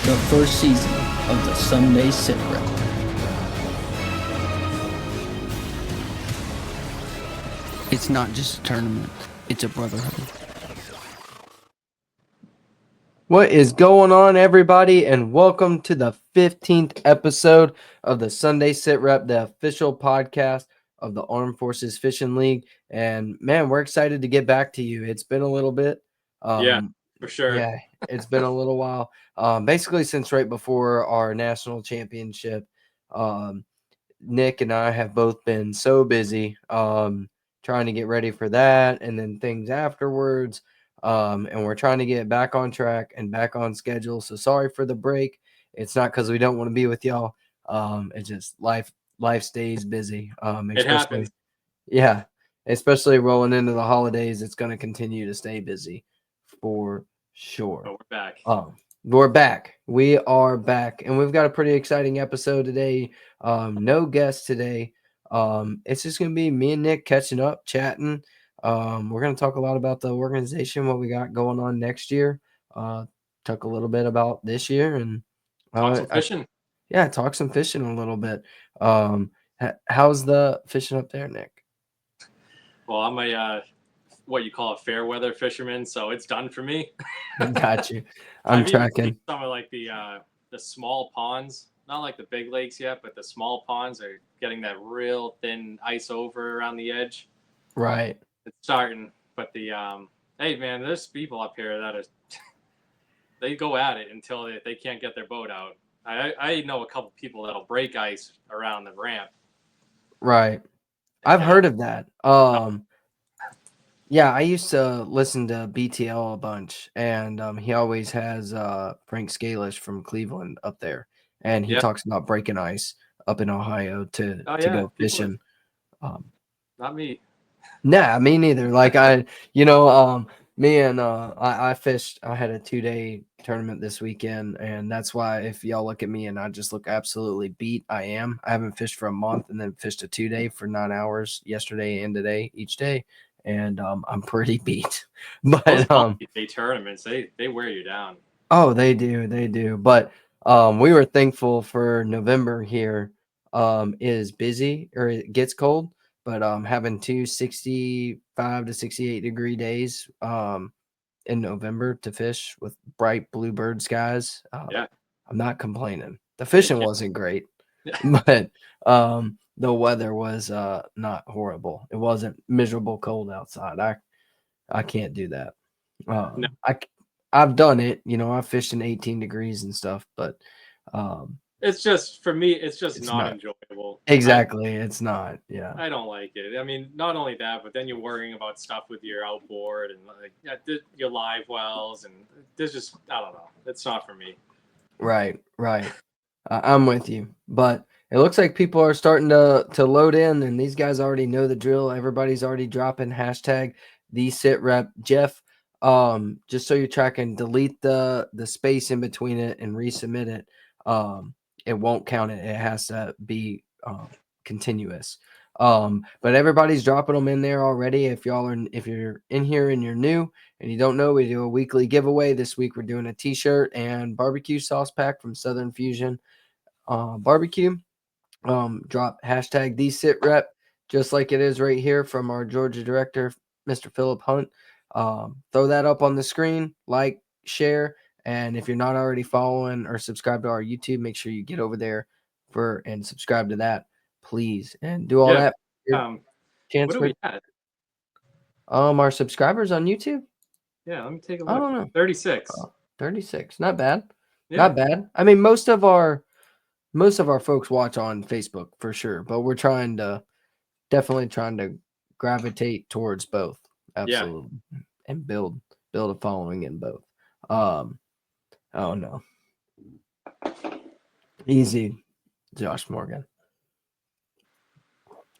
the first season of the Sunday SITREP. It's not just a tournament, it's a brotherhood. What is going on, everybody, and welcome to the 15th episode of the Sunday SITREP, the official podcast of the Armed Forces Fishing League. And man, we're excited to get back to you. It's been a little bit. Yeah, for sure. Yeah, it's been a little while. Basically, since right before our national championship, Nick and I have both been so busy trying to get ready for that and then things afterwards. And we're trying to get back on track and back on schedule. So sorry for the break. It's not because we don't want to be with y'all. It's just life stays busy. It happens. Yeah, especially rolling into the holidays. It's going to continue to stay busy for sure. But we're back. We're back. We are back, and we've got a pretty exciting episode today. No guests today. It's just going to be me and Nick catching up, chatting. We're going to talk a lot about the organization, what we got going on next year. Talk a little bit about this year, and Talk some fishing. Talk some fishing a little bit. How's the fishing up there, Nick? Well, I'm a what you call a fair weather fisherman, so it's done for me. Got you. I'm tracking. Some of like the small ponds, not like the big lakes yet, but the small ponds are getting that real thin ice over around the edge. Right. It's starting, but the hey man, there's people up here that are they go at it until they can't get their boat out. I know a couple people that'll break ice around the ramp. Right. I've heard of that. Yeah, I used to listen to BTL a bunch, and he always has Frank Scalish from Cleveland up there, and he talks about breaking ice up in Ohio to go fishing. Not me. Nah, me neither. Like me and I fished. I had a 2-day tournament this weekend, and that's why if y'all look at me and I just look absolutely beat, I am. I haven't fished for a month, and then fished a 2-day for 9 hours yesterday and today each day. And I'm pretty beat. But day tournaments, they wear you down. Oh, they do. But we were thankful for November here. Is busy or it gets cold, but having 65 to 68 degree days in November to fish with bright bluebird skies. I'm not complaining. The fishing wasn't great, but the weather was not horrible. It wasn't miserable cold outside. I can't do that. No. I've done it, I've fished in 18 degrees and stuff, but it's just for me, it's not enjoyable. Exactly, it's not. Yeah, I don't like it. I mean, not only that, but then you're worrying about stuff with your outboard and like your live wells, and there's just I don't know. It's not for me. Right. I'm with you, but it looks like people are starting to load in, and these guys already know the drill. Everybody's already dropping hashtag the SITREP. Jeff, just so you're tracking, delete the space in between it and resubmit it. It won't count it. It has to be continuous. But everybody's dropping them in there already. If you're in here and you're new and you don't know, we do a weekly giveaway. This week we're doing a t-shirt and barbecue sauce pack from Southern Fusion Barbecue. Drop hashtag the SITREP, just like it is right here from our Georgia director, Mr. Philip Hunt. Throw that up on the screen, like, share, and if you're not already following or subscribed to our YouTube, make sure you get over there and subscribe to that, please, and do all that. What do we at? Our subscribers on YouTube. Yeah, let me take a look. I don't know. 36. 36. Not bad. Yeah. Not bad. I mean, most of our folks watch on Facebook for sure, but we're definitely trying to gravitate towards both. Absolutely. Yeah. And build a following in both. Oh no. Easy, Josh Morgan.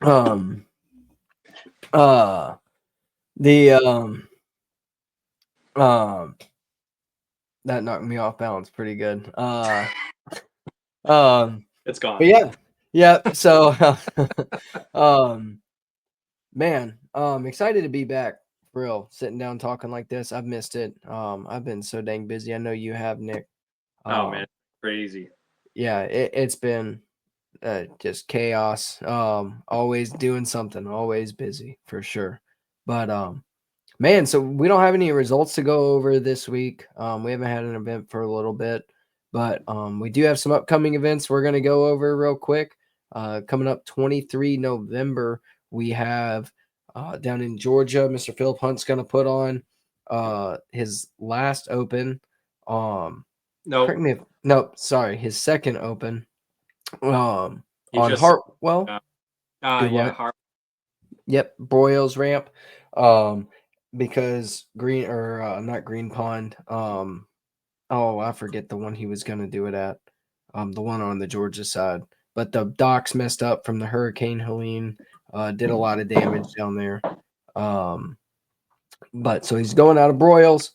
That knocked me off balance pretty good. It's gone. But yeah. So, man, excited to be back. For real, sitting down talking like this. I've missed it. I've been so dang busy. I know you have, Nick. Oh man, Crazy. Yeah, it's been just chaos. Always doing something, always busy for sure. But man, so we don't have any results to go over this week. We haven't had an event for a little bit, but we do have some upcoming events we're gonna go over real quick. Coming up 23 November, we have down in Georgia, Mr. Philip Hunt's gonna put on his last open. Nope. Correct me if nope, sorry, his second open. He On just Hartwell. Do yeah, what? Yep, Broyles ramp. Because Green or not Green Pond. Oh, I forget the one he was gonna do it at. The one on the Georgia side. But the docks messed up from the Hurricane Helene. Did a lot of damage down there. But so he's going out of Broyles.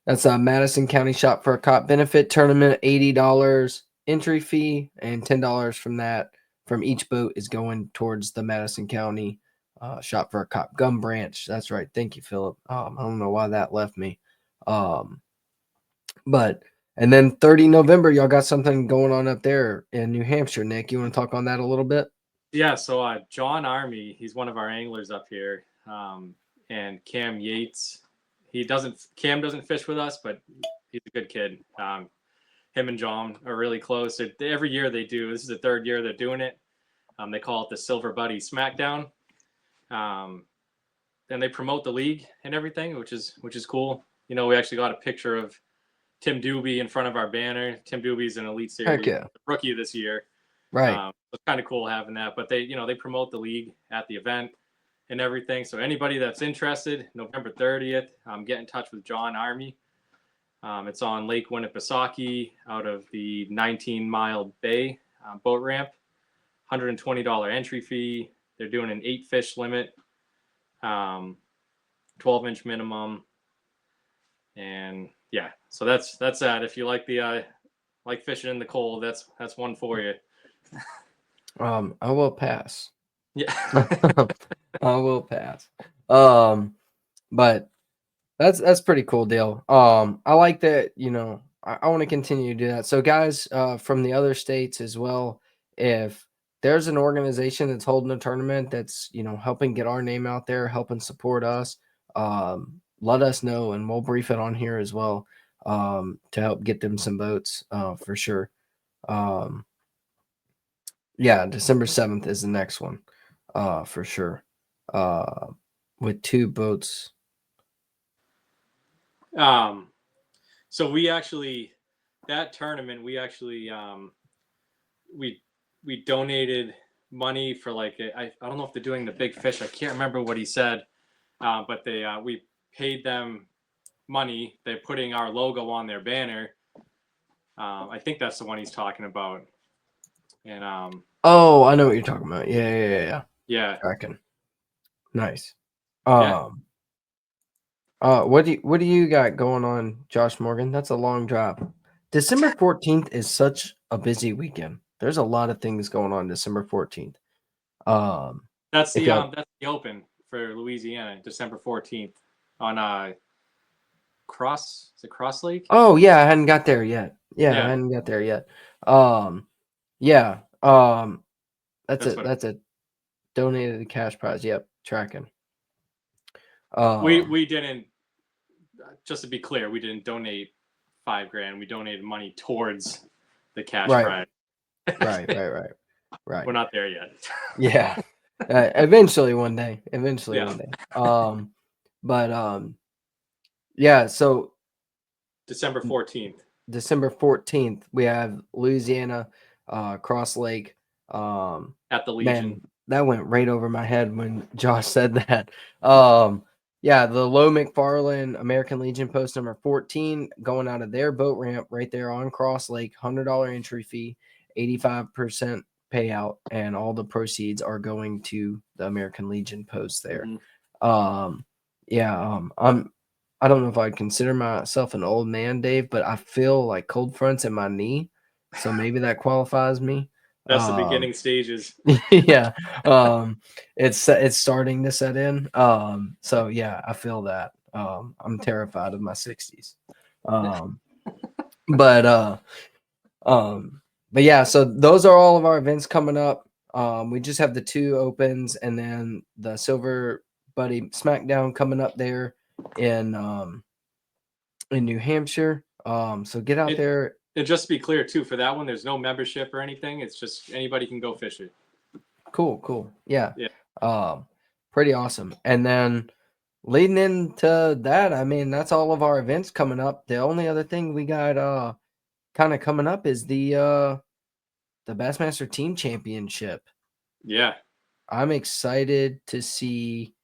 That's a Madison County Shop for a Cop benefit tournament. $80 entry fee, and $10 from that from each boat is going towards the Madison County Shop for a Cop Gum Branch. That's right. Thank you, Philip. I don't know why that left me. But and then 30 November, y'all got something going on up there in New Hampshire. Nick, you want to talk on that a little bit? Yeah, so John Army, he's one of our anglers up here, and Cam Yates. Cam doesn't fish with us, but he's a good kid. Him and John are really close. Every year they do. This is the third year they're doing it. They call it the Silver Buddy Smackdown. And they promote the league and everything, which is cool. You know, we actually got a picture of Tim Doobie in front of our banner. Tim Doobie's an Elite Series rookie this year. Right. It's kind of cool having that. But they promote the league at the event and everything. So anybody that's interested, November 30th, get in touch with John Army. It's on Lake Winnipesaukee out of the 19-mile bay boat ramp. $120 entry fee. They're doing an 8-fish limit, 12-inch minimum, and yeah. So that's that. If you like the like fishing in the cold, that's one for you. I will pass. Yeah. I will pass. But that's pretty cool deal. I like that, you know, I want to continue to do that. So guys, from the other states as well, if there's an organization that's holding a tournament that's, you know, helping get our name out there, helping support us, let us know and we'll brief it on here as well, to help get them some boats, for sure. Yeah, December 7th is the next one, for sure. With 2 boats. So we actually, that tournament, we actually, we donated money for like, I don't know if they're doing the big fish. I can't remember what he said, but we paid them money. They're putting our logo on their banner. I think that's the one he's talking about. And oh, I know what you're talking about. Yeah. Tracking. Nice. Yeah. What do you got going on, Josh Morgan? That's a long drive. December 14th is such a busy weekend. There's a lot of things going on December 14th. That's the open for Louisiana, December 14th on Cross Lake? Oh yeah, I hadn't got there yet. I hadn't got there yet. Yeah. That's a donated cash prize. Yep, tracking. We didn't, just to be clear, we didn't donate $5,000. We donated money towards the cash prize. Right. We're not there yet. Yeah. Eventually one day. Yeah, so December 14th. December 14th, we have Louisiana, Cross Lake. At the Legion. Man, that went right over my head when Josh said that. Yeah, the Low McFarland American Legion post number 14 going out of their boat ramp right there on Cross Lake, $100 entry fee, 85% payout, and all the proceeds are going to the American Legion post there. Mm-hmm. I don't know if I'd consider myself an old man, Dave, but I feel like cold fronts in my knee, so maybe that qualifies me. That's the beginning stages. Yeah. It's starting to set in. So yeah, I feel that. I'm terrified of my 60s. But But yeah, so those are all of our events coming up. We just have the 2 opens and then the Silver Buddy SmackDown coming up there in New Hampshire. So get out there. And just to be clear too, for that one, there's no membership or anything. It's just anybody can go fish it. Cool. Yeah. Yeah. Pretty awesome. And then leading into that, I mean, that's all of our events coming up. The only other thing we got kind of coming up is the Bassmaster Team Championship. Yeah. I'm excited to see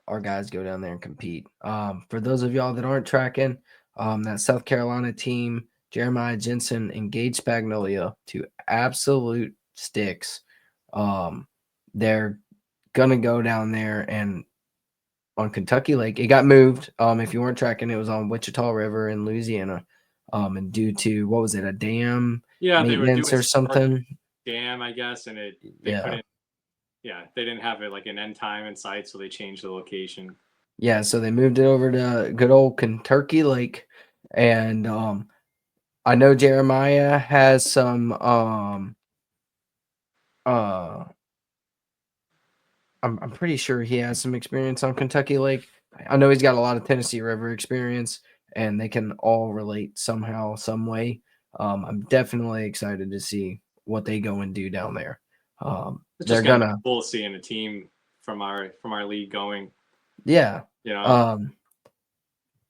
our guys go down there and compete. For those of y'all that aren't tracking, that South Carolina team, Jeremiah Jensen and Gage Spagnolia, 2 absolute sticks. They're gonna go down there and on Kentucky Lake. It got moved. If you weren't tracking, it was on Wichita River in Louisiana. And due to what was it, a dam maintenance or something? Dam, I guess, and they couldn't. Yeah, they didn't have it like an end time in sight, so they changed the location. Yeah, so they moved it over to good old Kentucky Lake, and I know Jeremiah has some. I'm pretty sure he has some experience on Kentucky Lake. I know he's got a lot of Tennessee River experience, and they can all relate somehow, some way. I'm definitely excited to see what they go and do down there. It's they're just gonna cool seeing a team from our league going. Yeah. You know.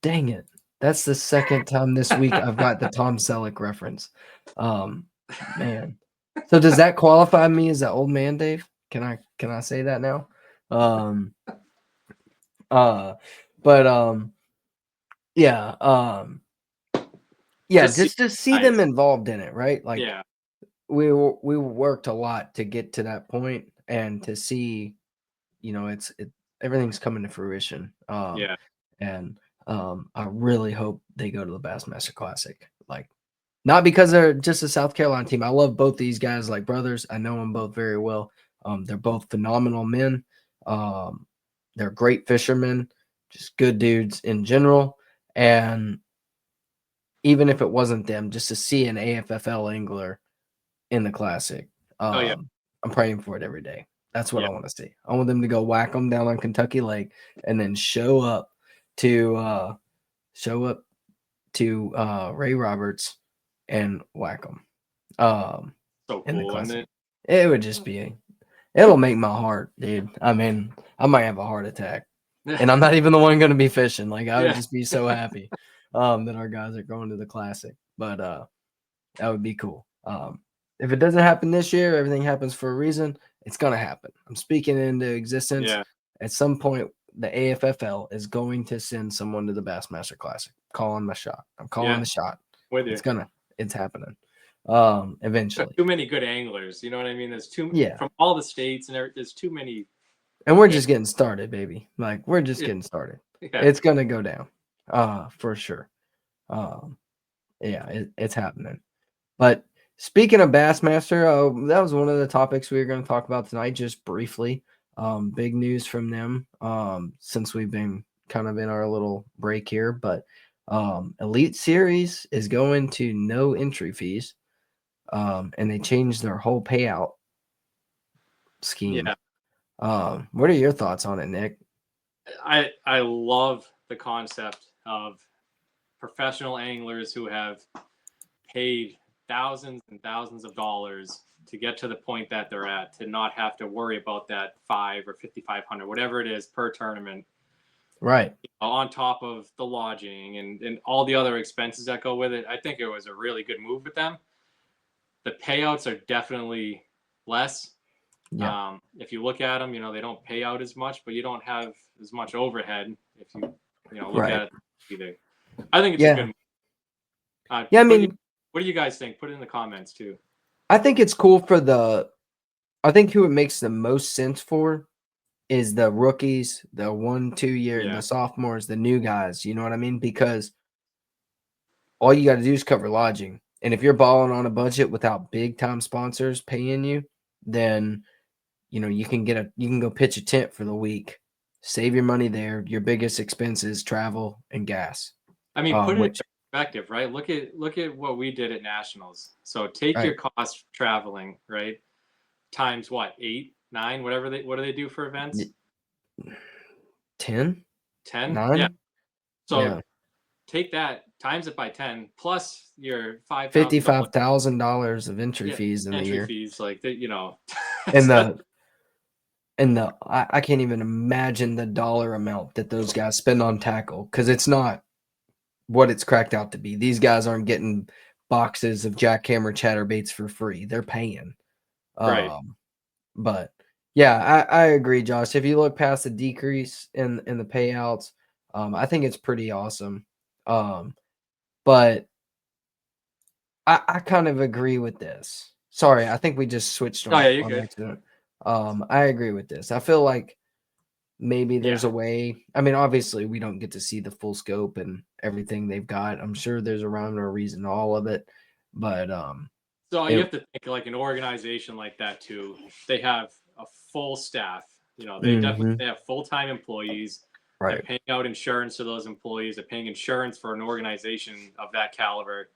Dang it. That's the second time this week I've got the Tom Selleck reference. Man. So does that qualify me as an old man, Dave? Can I say that now? Yeah, just to see them involved in it, right? Like we worked a lot to get to that point and to see, it's everything's coming to fruition. And I really hope they go to the Bassmaster Classic. Like, not because they're just a South Carolina team. I love both these guys like brothers. I know them both very well. They're both phenomenal men. They're great fishermen, just good dudes in general. And even if it wasn't them, just to see an AFFL angler in the Classic, I'm praying for it every day. That's what I want to see. I want them to go whack them down on Kentucky Lake and then show up to Ray Roberts and whack them. So cool, isn't it? It would just be it'll make my heart, dude. I mean, I might have a heart attack. And I'm not even the one going to be fishing. Like, I would just be so happy that our guys are going to the Classic. But that would be cool. If it doesn't happen this year, everything happens for a reason. It's going to happen. I'm speaking into existence. At some point, the AFFL is going to send someone to the Bassmaster Classic. Calling my shot. I'm calling the shot. With you. It's happening. Eventually. Too many good anglers. You know what I mean? There's from all the states, and there's too many. And we're just getting started, baby. Like, we're just getting started. It's going to go down. For sure. It's happening. But speaking of Bassmaster, that was one of the topics we were going to talk about tonight, just briefly. Big news from them since we've been kind of in our little break here. But Elite Series is going to no entry fees, and they changed their whole payout scheme. What are your thoughts on it, Nick? I love the concept of professional anglers who have paid thousands and thousands of dollars to get to the point that they're at, to not have to worry about that $500 or $5,500, whatever it is per tournament, right? On top of the lodging and all the other expenses that go with it. I think it was a really good move with them. The payouts are definitely less. If you look at them, they don't pay out as much, but you don't have as much overhead if you look at it either. I think it's a good move. I mean, what do you guys think? Put it in the comments too. I think it's cool I think who it makes the most sense for is the rookies, the 1-2 year, the sophomores, the new guys. You know what I mean? Because all you got to do is cover lodging. And if you're balling on a budget without big time sponsors paying you, then you can go pitch a tent for the week, save your money there. Your biggest expense is travel and gas. I mean, put it in perspective, right? Look at what we did at nationals. So take your cost traveling, right? Times what, 8, 9, what do they do for events? 10, 10? 9? Yeah. So Yeah. take that, times it by 10, plus your $5,000 $55,000 of entry fees in the entry year. fees, like that, you know. And I can't even imagine the dollar amount that those guys spend on tackle, because it's not what it's cracked out to be. These guys aren't getting boxes of jackhammer chatterbaits for free. They're paying. Right. But yeah, I agree, Josh. If you look past the decrease in the payouts, I think it's pretty awesome. But I kind of agree with this. Sorry, I think we just switched on, Oh yeah, you're on good. accident. I agree with this. I feel like maybe there's a way. I mean, obviously, we don't get to see the full scope and everything they've got. I'm sure there's a rhyme or a reason to all of it, but so you have to think like an organization like that too. They have a full staff. You know, they definitely they have full-time employees. They're right, paying out insurance to those employees. They're paying insurance for an organization of that caliber.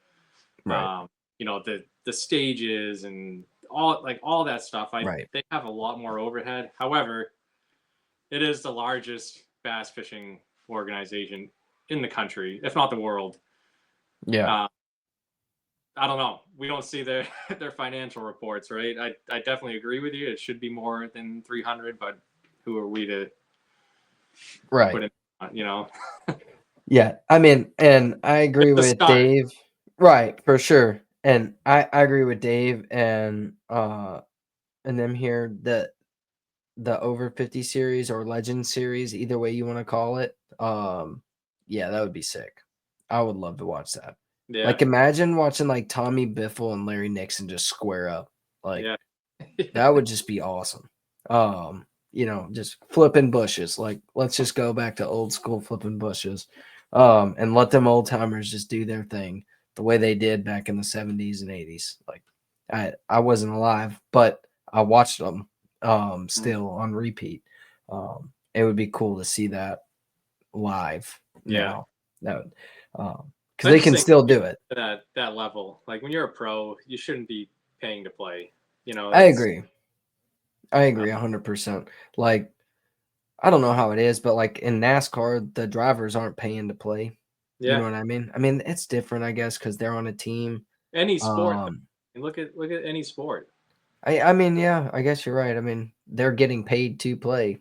right, You know, the stages and all that stuff. right. They have a lot more overhead. However, it is the largest bass fishing organization in the country, if not the world. Yeah, I don't know. We don't see their their financial reports, right? I definitely agree with you. It should be more than 300, but who are we to right. put in? You know, Yeah, I mean, and I agree the with start. Dave. Right, for sure. And I agree with Dave and them here that the over 50 series or legend series, either way you want to call it. Yeah, that would be sick. I would love to watch that. Yeah, Like, imagine watching like Tommy Biffle and Larry Nixon just square up. Like, yeah, that would just be awesome. Just flipping bushes. Like, let's just go back to old school flipping bushes. And let them old timers just do their thing the way they did back in the 70s and 80s. Like, I wasn't alive, but I watched them still on repeat. It would be cool to see that live yeah. now. That would, because I they just can think still do it. that level, like when you're a pro, you shouldn't be paying to play. You know, I that's agree. I agree 100%. Like, I don't know how it is, but like in NASCAR, the drivers aren't paying to play. You know yeah. what I mean? I mean, it's different, I guess, because they're on a team. Any sport. Um, Look at any sport. I mean, yeah, I guess you're right. I mean, they're getting paid to play.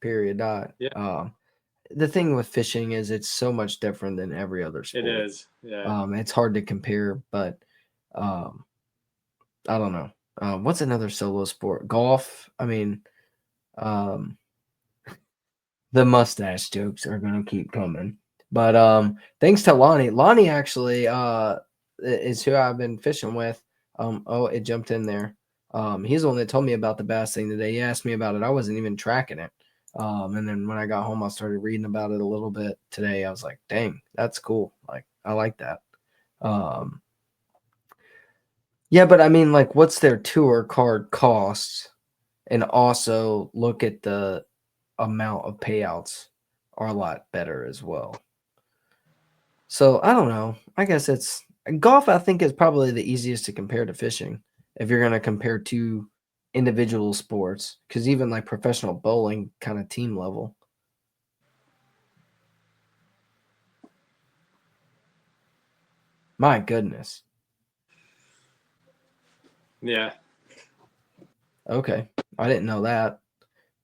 Period. Dot. Yeah, The thing with fishing is it's so much different than every other it sport. is. Yeah. It's hard to compare, but um, I don't know. What's another solo sport? Golf. I mean, um, the mustache jokes are gonna keep coming. But thanks to Lonnie. Lonnie actually is who I've been fishing with. Oh, it jumped in there. He's the one that told me about the bass thing today. He asked me about it. I wasn't even tracking it. And then when I got home, I started reading about it a little bit today. I was like, dang, that's cool. Like, I like that. Um, yeah, but I mean, like, what's their tour card costs? And also look at the amount of payouts are a lot better as well. So I don't know. I guess it's golf. I think is probably the easiest to compare to fishing if you're going to compare two individual sports, because even like professional bowling, kind of team level. My goodness. Yeah. Okay, I didn't know that.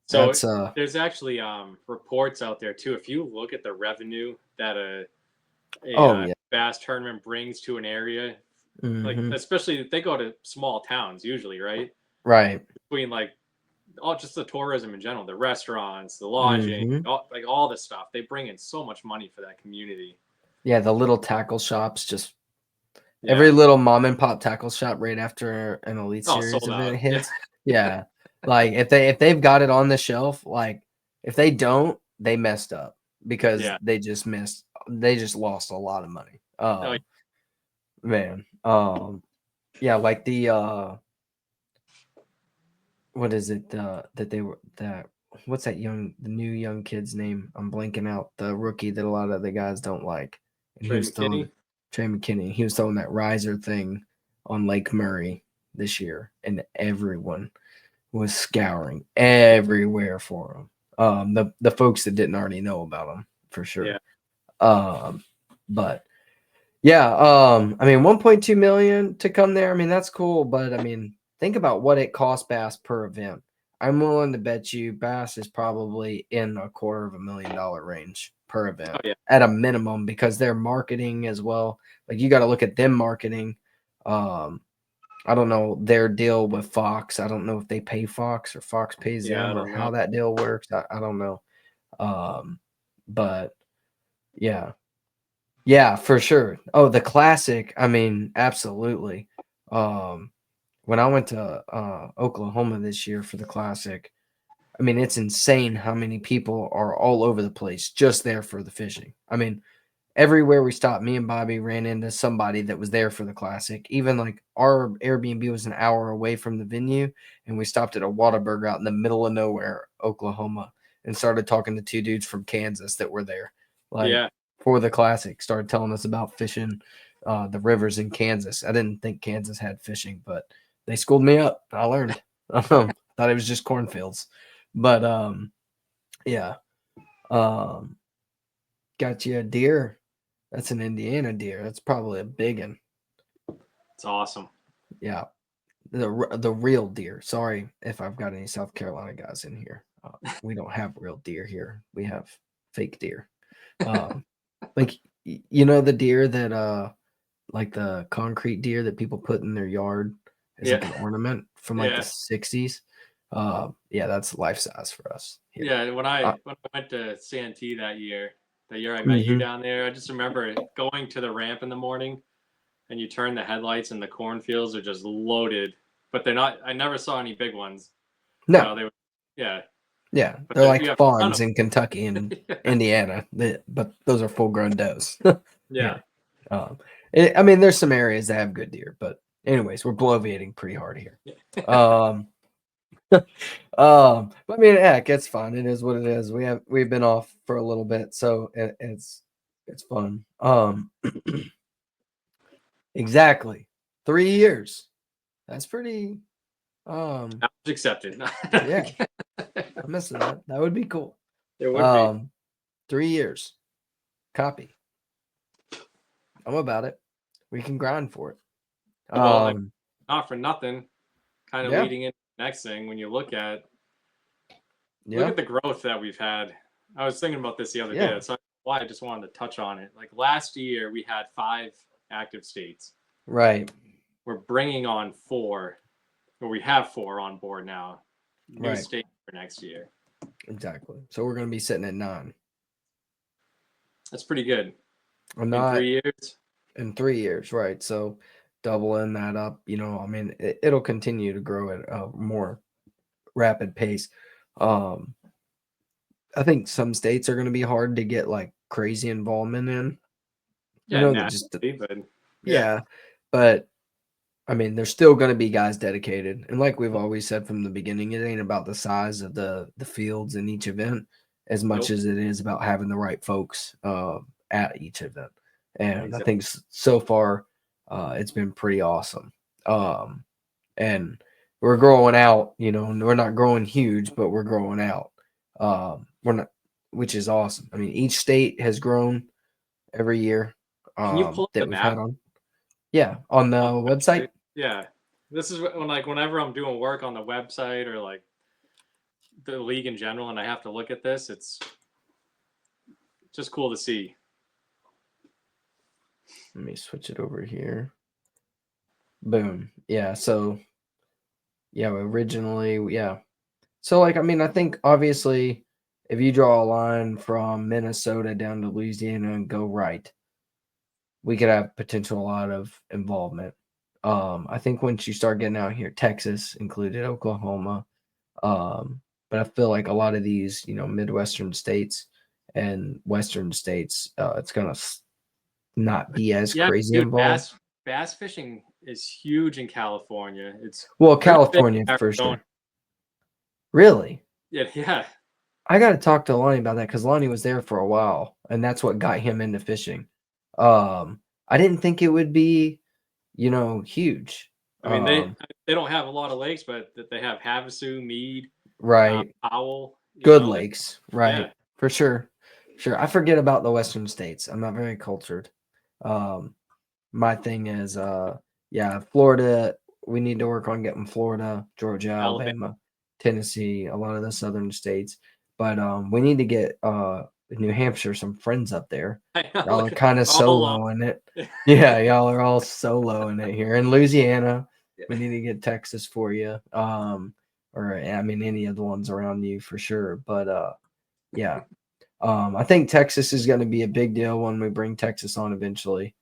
So That's there's actually reports out there too. If you look at the revenue that oh yeah. bass tournament brings to an area, like Hmm. especially if they go to small towns usually, right? Right. Between like all just the tourism in general, the restaurants, the lodging, Hmm. all this stuff, they bring in so much money for that community. Yeah, the little tackle shops, just Yeah. every little mom and pop tackle shop right after an Elite Oh, Series sold event out. Yeah. hits. Yeah. Like if they've got it on the shelf, like if they don't, they messed up because Yeah. they just lost a lot of money. Oh, Man. Yeah, like the what is it that they were that what's the new young kid's name? I'm blanking out. The rookie that a lot of the guys don't like and Trey who's thrown McKinney. Trey McKinney. He was throwing that riser thing on Lake Murray this year, and everyone was scouring everywhere for him. The folks that didn't already know about him for sure. Yeah. But yeah, I mean, 1.2 million to come there. I mean, that's cool, but I mean, think about what it costs Bass per event. I'm willing to bet you Bass is probably in $250,000 range per event at a minimum, because they're marketing as well. Like, you got to look at them marketing. I don't know their deal with Fox. I don't know if they pay Fox or Fox pays them, or how that deal works. I don't know. But yeah, for sure. Oh, the Classic. I mean, absolutely. When I went to Oklahoma this year for the Classic, I mean, it's insane how many people are all over the place just there for the fishing. I mean, everywhere we stopped, me and Bobby ran into somebody that was there for the Classic. Even like our Airbnb was an hour away from the venue, and we stopped at a Whataburger out in the middle of nowhere, Oklahoma, and started talking to 2 dudes from Kansas that were there, like for the Classic. Started telling us about fishing the rivers in Kansas. I didn't think Kansas had fishing, but they schooled me up. I learned. Thought it was just cornfields, but yeah. Got you a deer. That's an Indiana deer. That's probably a big one. It's awesome. Yeah, the real deer. Sorry if I've got any South Carolina guys in here. We don't have real deer here. We have fake deer. Like, you know, the deer that like the concrete deer that people put in their yard as like an ornament from like the 60s. Yeah, that's life size for us. Yeah, when I went to Santee that year I met you down there, I just remember going to the ramp in the morning, and you turn the headlights and the cornfields are just loaded, but they're not. I never saw any big ones. No, you know, they were, yeah, but they're like fawns in Kentucky and Indiana, but those are full-grown does. I mean, there's some areas that have good deer, but anyways, we're bloviating pretty hard here. But I mean, heck, it's fun. It is what it is. We've been off for a little bit, so it's fun. Exactly 3 years. That's pretty. Accepted. Yeah, I'm missing that. That would be cool. It would be 3 years. Copy. I'm about it. We can grind for it. Well, not for nothing. Kind of leading into the next thing, when you look at the growth that we've had. I was thinking about this the other day. That's why I just wanted to touch on it. Like, last year, we had 5 active states. Right. We're bringing on 4, or we have 4 on board now. New state for next year. Exactly. So we're going to be sitting at 9. That's pretty good. In 3 years? In 3 years, right. So doubling that up, you know, I mean, it'll continue to grow at a more rapid pace. I think some states are going to be hard to get like crazy involvement in. Yeah, you know, just but I mean, there's still going to be guys dedicated, and like we've always said from the beginning, it ain't about the size of the fields in each event as much as it is about having the right folks at each event. And I think so far it's been pretty awesome. And we're growing out, you know, we're not growing huge, but we're growing out. We're not, which is awesome. I mean, each state has grown every year. Can you pull up that the we've map? had on? Yeah, on the website. Yeah, this is when, like, whenever I'm doing work on the website or like the league in general, and I have to look at this, it's just cool to see. Let me switch it over here. Boom. Yeah. So, originally, So, like, I mean, I think obviously if you draw a line from Minnesota down to Louisiana and go right, we could have potential a lot of involvement. I think once you start getting out here, Texas included, Oklahoma, but I feel like a lot of these, you know, Midwestern states and Western states, it's gonna not be as crazy involved. Bass fishing is huge in California. California for sure. Really? Yeah. I got to talk to Lonnie about that, because Lonnie was there for a while, and that's what got him into fishing. I I didn't think it would be, huge. I mean, they don't have a lot of lakes, but they have Havasu, Mead, Right. Powell. Good lakes. Right. Yeah. For sure. Sure. I forget about the Western states. I'm not very cultured. My thing is, Florida. We need to work on getting Florida, Georgia, Alabama, Tennessee, a lot of the southern states. But we need to get New Hampshire some friends up there. Y'all are kind of soloing it. Yeah, y'all are all soloing it here. In Louisiana, we need to get Texas for you. Or I mean any of the ones around you for sure. But yeah. I think Texas is going to be a big deal when we bring Texas on eventually.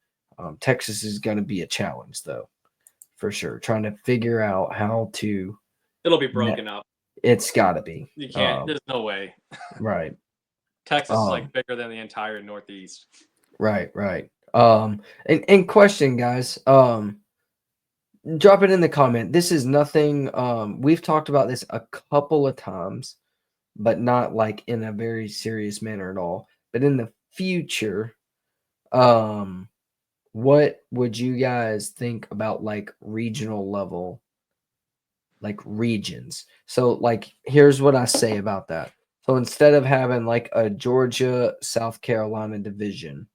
Texas is going to be a challenge, though, for sure. Trying to figure out how to. It'll be broken up. It's got to be. You can't. There's no way. Right. Texas is like bigger than the entire Northeast. Right. And question, guys. Drop it in the comment. This is nothing. We've talked about this a couple of times, but not like in a very serious manner at all. But in the future, what would you guys think about like regional level, like regions? So like, here's what I say about that. So instead of having like a Georgia, South Carolina division,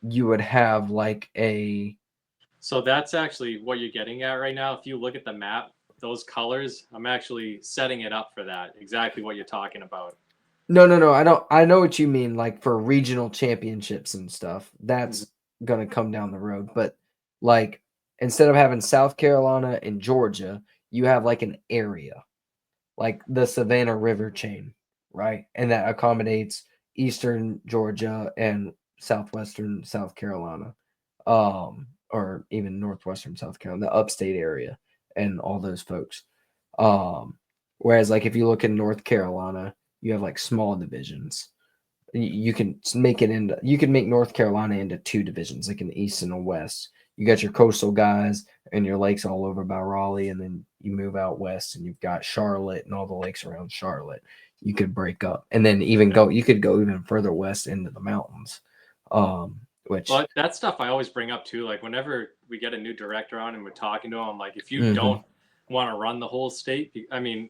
you would have like a. So that's actually what you're getting at right now. If you look at the map, those colors, I'm actually setting it up for that. Exactly what you're talking about. No. I know what you mean. Like for regional championships and stuff, that's going to come down the road. But like, instead of having South Carolina and Georgia, you have like an area, like the Savannah River chain, right? And that accommodates Eastern Georgia and Southwestern South Carolina, or even Northwestern South Carolina, the upstate area, and all those folks. Whereas like if you look in North Carolina, you have like small divisions. You can make North Carolina into two divisions, like an east and a west. You got your coastal guys and your lakes all over by Raleigh, and then you move out west and you've got Charlotte and all the lakes around Charlotte. You could break up, and then you could go even further west into the mountains. Well, that stuff I always bring up too. Like whenever we get a new director on and we're talking to him, like if you don't want to run the whole state, I mean,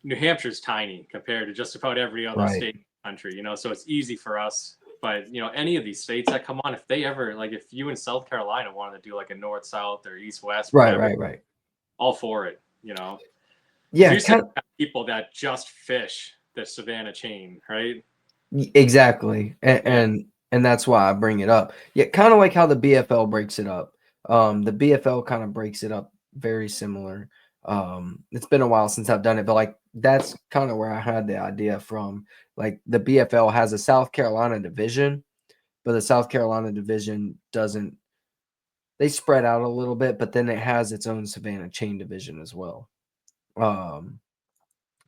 New Hampshire's tiny compared to just about every other state in the country, so it's easy for us. But, any of these states that come on, if they ever, like if you in South Carolina wanted to do like a north-south or east-west, right. All for it, Yeah. You have people that just fish the Savannah chain, right? Exactly. And that's why I bring it up. Yeah, kind of like how the BFL breaks it up. The BFL kind of breaks it up very similar. It's been a while since I've done it, but like that's kind of where I had the idea from. Like the BFL has a South Carolina division, but the South Carolina division doesn't. They spread out a little bit, but then it has its own Savannah chain division as well. And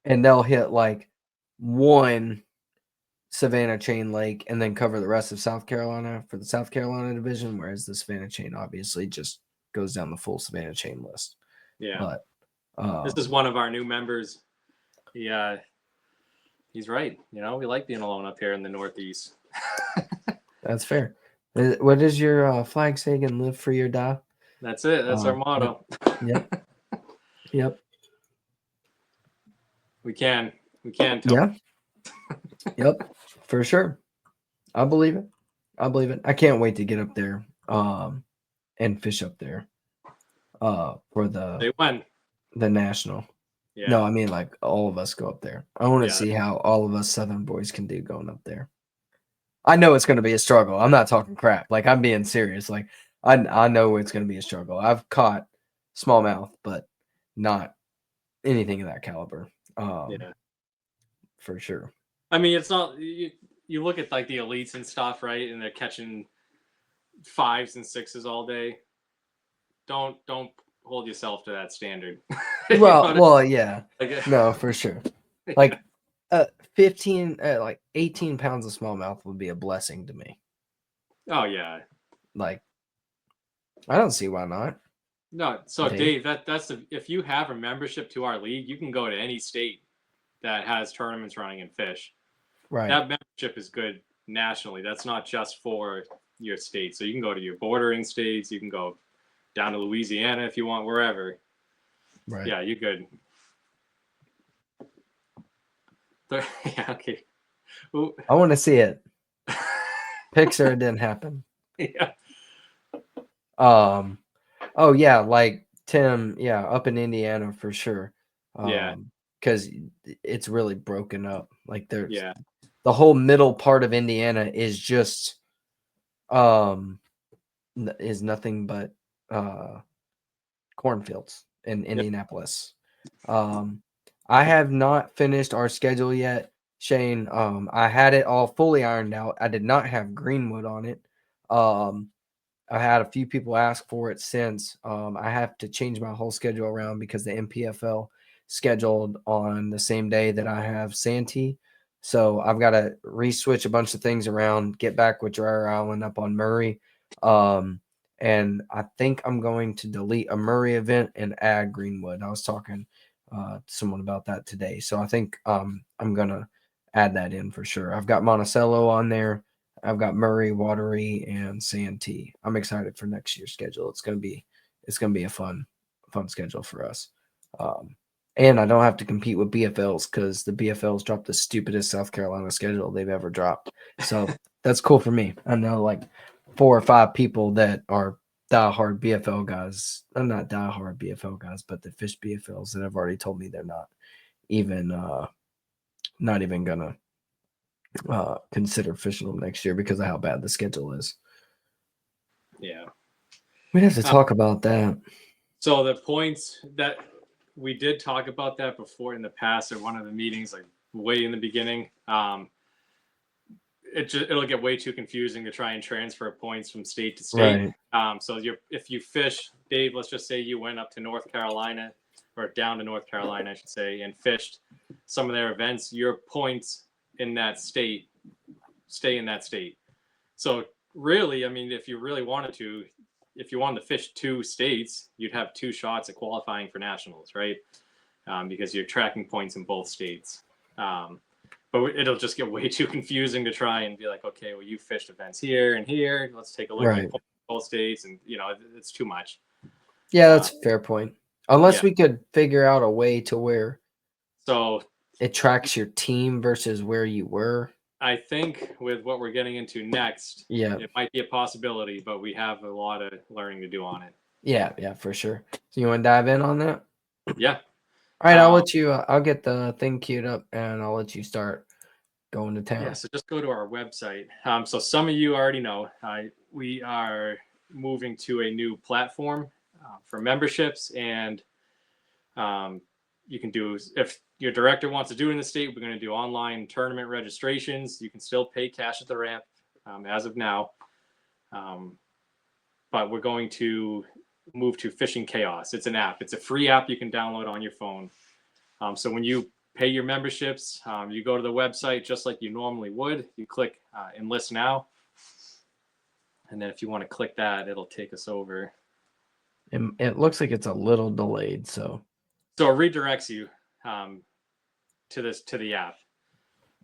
they'll hit like one Savannah chain lake and then cover the rest of South Carolina for the South Carolina division, whereas the Savannah chain obviously just goes down the full Savannah chain list. Yeah. But this is one of our new members. He's right. We like being alone up here in the Northeast. That's fair. What does your flag say again? Live free or die? That's it. That's our motto. Yep. We can. Yeah. Yep. For sure. I believe it. I can't wait to get up there and fish up there for the national. Yeah. No, I mean like all of us go up there. I want to see how all of us Southern boys can do going up there. I know it's going to be a struggle. I'm not talking crap. Like I'm being serious. Like I know it's going to be a struggle. I've caught smallmouth, but not anything of that caliber. For sure. I mean, it's not you look at like the elites and stuff, right? And they're catching 5s and 6s all day. Don't hold yourself to that standard. Well, yeah. No, for sure. Like 15 like 18 pounds of smallmouth would be a blessing to me. Oh yeah. Like I don't see why not. No, so Dave, that's if you have a membership to our league, you can go to any state that has tournaments running and fish. Right. That membership is good nationally. That's not just for, your state. So you can go to your bordering states. You can go down to Louisiana if you want, wherever. Right. Yeah, you're good. Yeah, okay. Ooh. I want to see it. Pixar, it didn't happen. Yeah. Oh yeah, like Tim, yeah, up in Indiana for sure. Yeah. Because it's really broken up. Like there's Yeah. the whole middle part of Indiana is just is nothing but cornfields in Indianapolis. I have not finished our schedule yet, Shane. I had it all fully ironed out. I did not have Greenwood on it. I had a few people ask for it since. I have to change my whole schedule around because the MPFL scheduled on the same day that I have Santee. So I've got to re-switch a bunch of things around, get back with Dryer Island up on Murray. And I think I'm going to delete a Murray event and add Greenwood. I was talking to someone about that today. So I think I'm going to add that in for sure. I've got Monticello on there. I've got Murray, Watery, and Santee. I'm excited for next year's schedule. It's gonna be a fun schedule for us. And I don't have to compete with BFLs because the BFLs dropped the stupidest South Carolina schedule they've ever dropped. So that's cool for me. I know like 4 or 5 people that are diehard BFL guys. I'm not diehard BFL guys, but the fish BFLs that have already told me they're not even gonna consider fishing them next year because of how bad the schedule is. Yeah. We'd have to talk about that. So the points that we did talk about that before in the past at one of the meetings, like way in the beginning. It'll get way too confusing to try and transfer points from state to state. Right. So if you fish, Dave, let's just say you went up to North Carolina or down to North Carolina, I should say, and fished some of their events, your points in that state stay in that state. So really, I mean, if you really wanted to, if you wanted to fish 2 states, you'd have 2 shots at qualifying for nationals, right? Because you're tracking points in both states. But it'll just get way too confusing to try and be like, okay, well, you fished events here and here. Let's take a look at both states, and it's too much. Yeah, that's a fair point. Unless we could figure out a way to where so it tracks your team versus where you were. I think with what we're getting into next, it might be a possibility, but we have a lot of learning to do on it. Yeah, for sure. So you want to dive in on that? Yeah. All right, I'll let you. I'll get the thing queued up, and I'll let you start going to town. Yeah, so just go to our website. So some of you already know we are moving to a new platform for memberships, and you can do, if your director wants to do it in the state, we're going to do online tournament registrations. You can still pay cash at the ramp as of now, but we're going to move to Fishing Chaos. It's an app. It's a free app you can download on your phone. So when you pay your memberships, you go to the website just like you normally would. You click Enlist Now. And then if you want to click that, it'll take us over. It looks like it's a little delayed. So it redirects you to the app.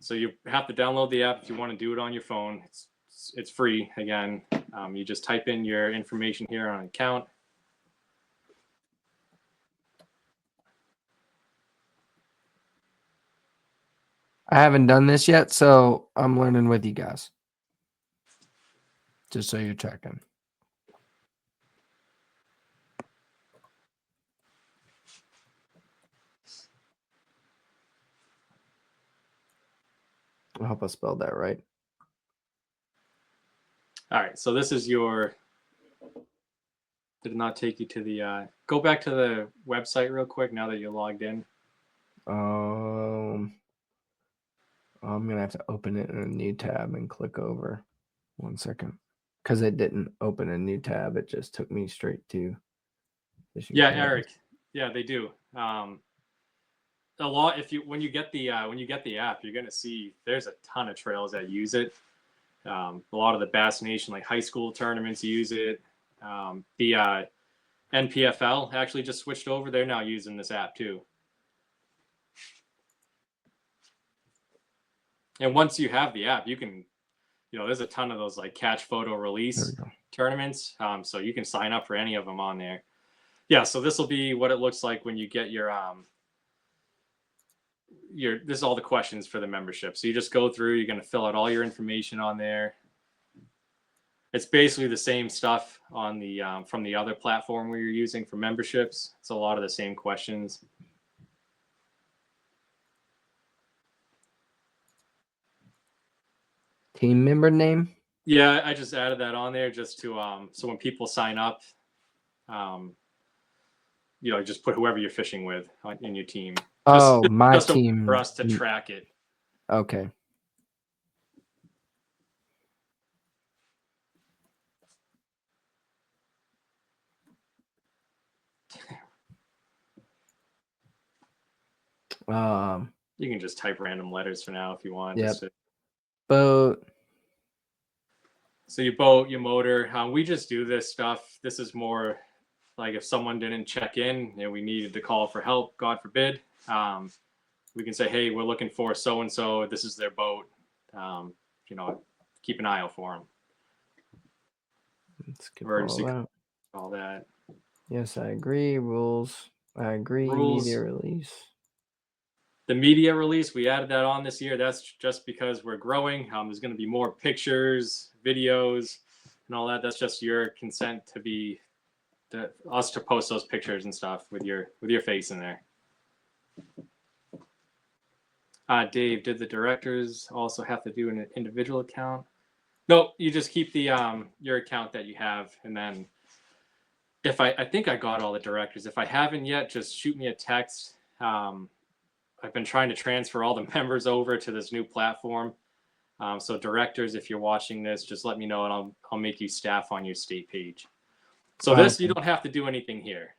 So you have to download the app if you want to do it on your phone. It's free. Again, you just type in your information here on account. I haven't done this yet, so I'm learning with you guys. Just so you're checking. I hope I spelled that right. All right, so this is your, did it not take you to the, go back to the website real quick now that you're logged in. I'm going to have to open it in a new tab and click over. 1 second. Because it didn't open a new tab. It just took me straight to. Yeah, Eric. Yeah, they do. A lot. When you get the app, you're gonna see there's a ton of trails that use it. A lot of the Bass Nation, like high school tournaments, use it. The NPFL actually just switched over. They're now using this app too. And once you have the app, you can there's a ton of those like catch, photo, release tournaments. So you can sign up for any of them on there. Yeah. So this will be what it looks like when you get your this is all the questions for the membership. So you just go through, you're going to fill out all your information on there. It's basically the same stuff on the from the other platform we were using for memberships. It's a lot of the same questions. Team member name? Yeah, I just added that on there just to so when people sign up, just put whoever you're fishing with in your team. My team. For us to track it. Okay. You can just type random letters for now if you want. Yep. Boat. So your boat, your motor. We just do this stuff. This is more like if someone didn't check in and we needed to call for help, God forbid. We can say, hey, we're looking for so and so. This is their boat. Keep an eye out for them. Let's get all that. Yes, I agree. Rules. I agree. Rules. Media release. The media release, we added that on this year. That's just because we're growing. There's going to be more pictures, videos, and all that. That's just your consent to us to post those pictures and stuff with your face in there. Dave, did the directors also have to do an individual account? No, you just keep the your account that you have, and then if I think I got all the directors. If I haven't yet, just shoot me a text. I've been trying to transfer all the members over to this new platform. So directors, if you're watching this, just let me know and I'll make you staff on your state page. So you don't have to do anything here.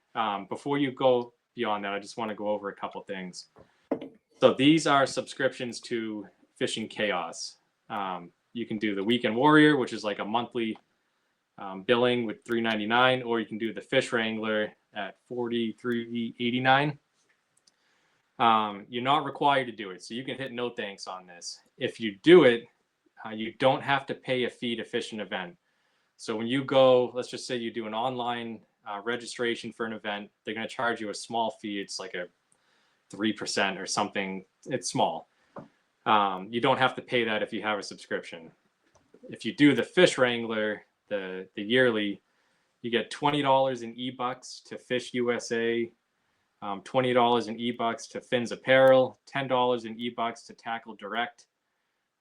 Before you go beyond that, I just want to go over a couple things. So these are subscriptions to Fishing Chaos. You can do the Weekend Warrior, which is like a monthly billing with $3.99, or you can do the Fish Wrangler at $43.89. You're not required to do it, so you can hit no thanks on this. If you do it, you don't have to pay a fee to fish an event. So when you go, let's just say you do an online registration for an event, they're going to charge you a small fee. It's like a 3% or something. It's small. You don't have to pay that if you have a subscription. If you do the Fish Wrangler, the yearly, you get $20 in e-bucks to Fish USA, $20 in e-bucks to Fins Apparel, $10 in e-bucks to Tackle Direct.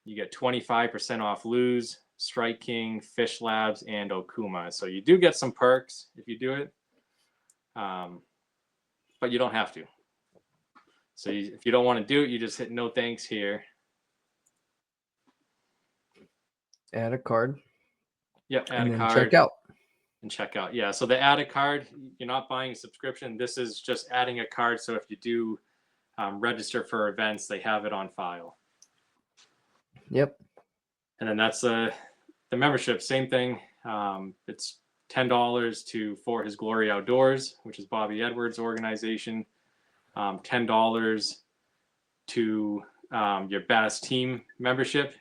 You get 25% off Lose, Strike King, Fish Labs, and Okuma. So you do get some perks if you do it, but you don't have to. So if you don't want to do it, you just hit no thanks here. Add a card. Yep, add and a then card. Check out. And check out. Yeah, so the add a card, you're not buying a subscription. This is just adding a card. So if you do register for events, they have it on file. Yep. And then that's the membership. Same thing. It's $10 For His Glory Outdoors, which is Bobby Edwards' organization. $10 to your Bass Team membership.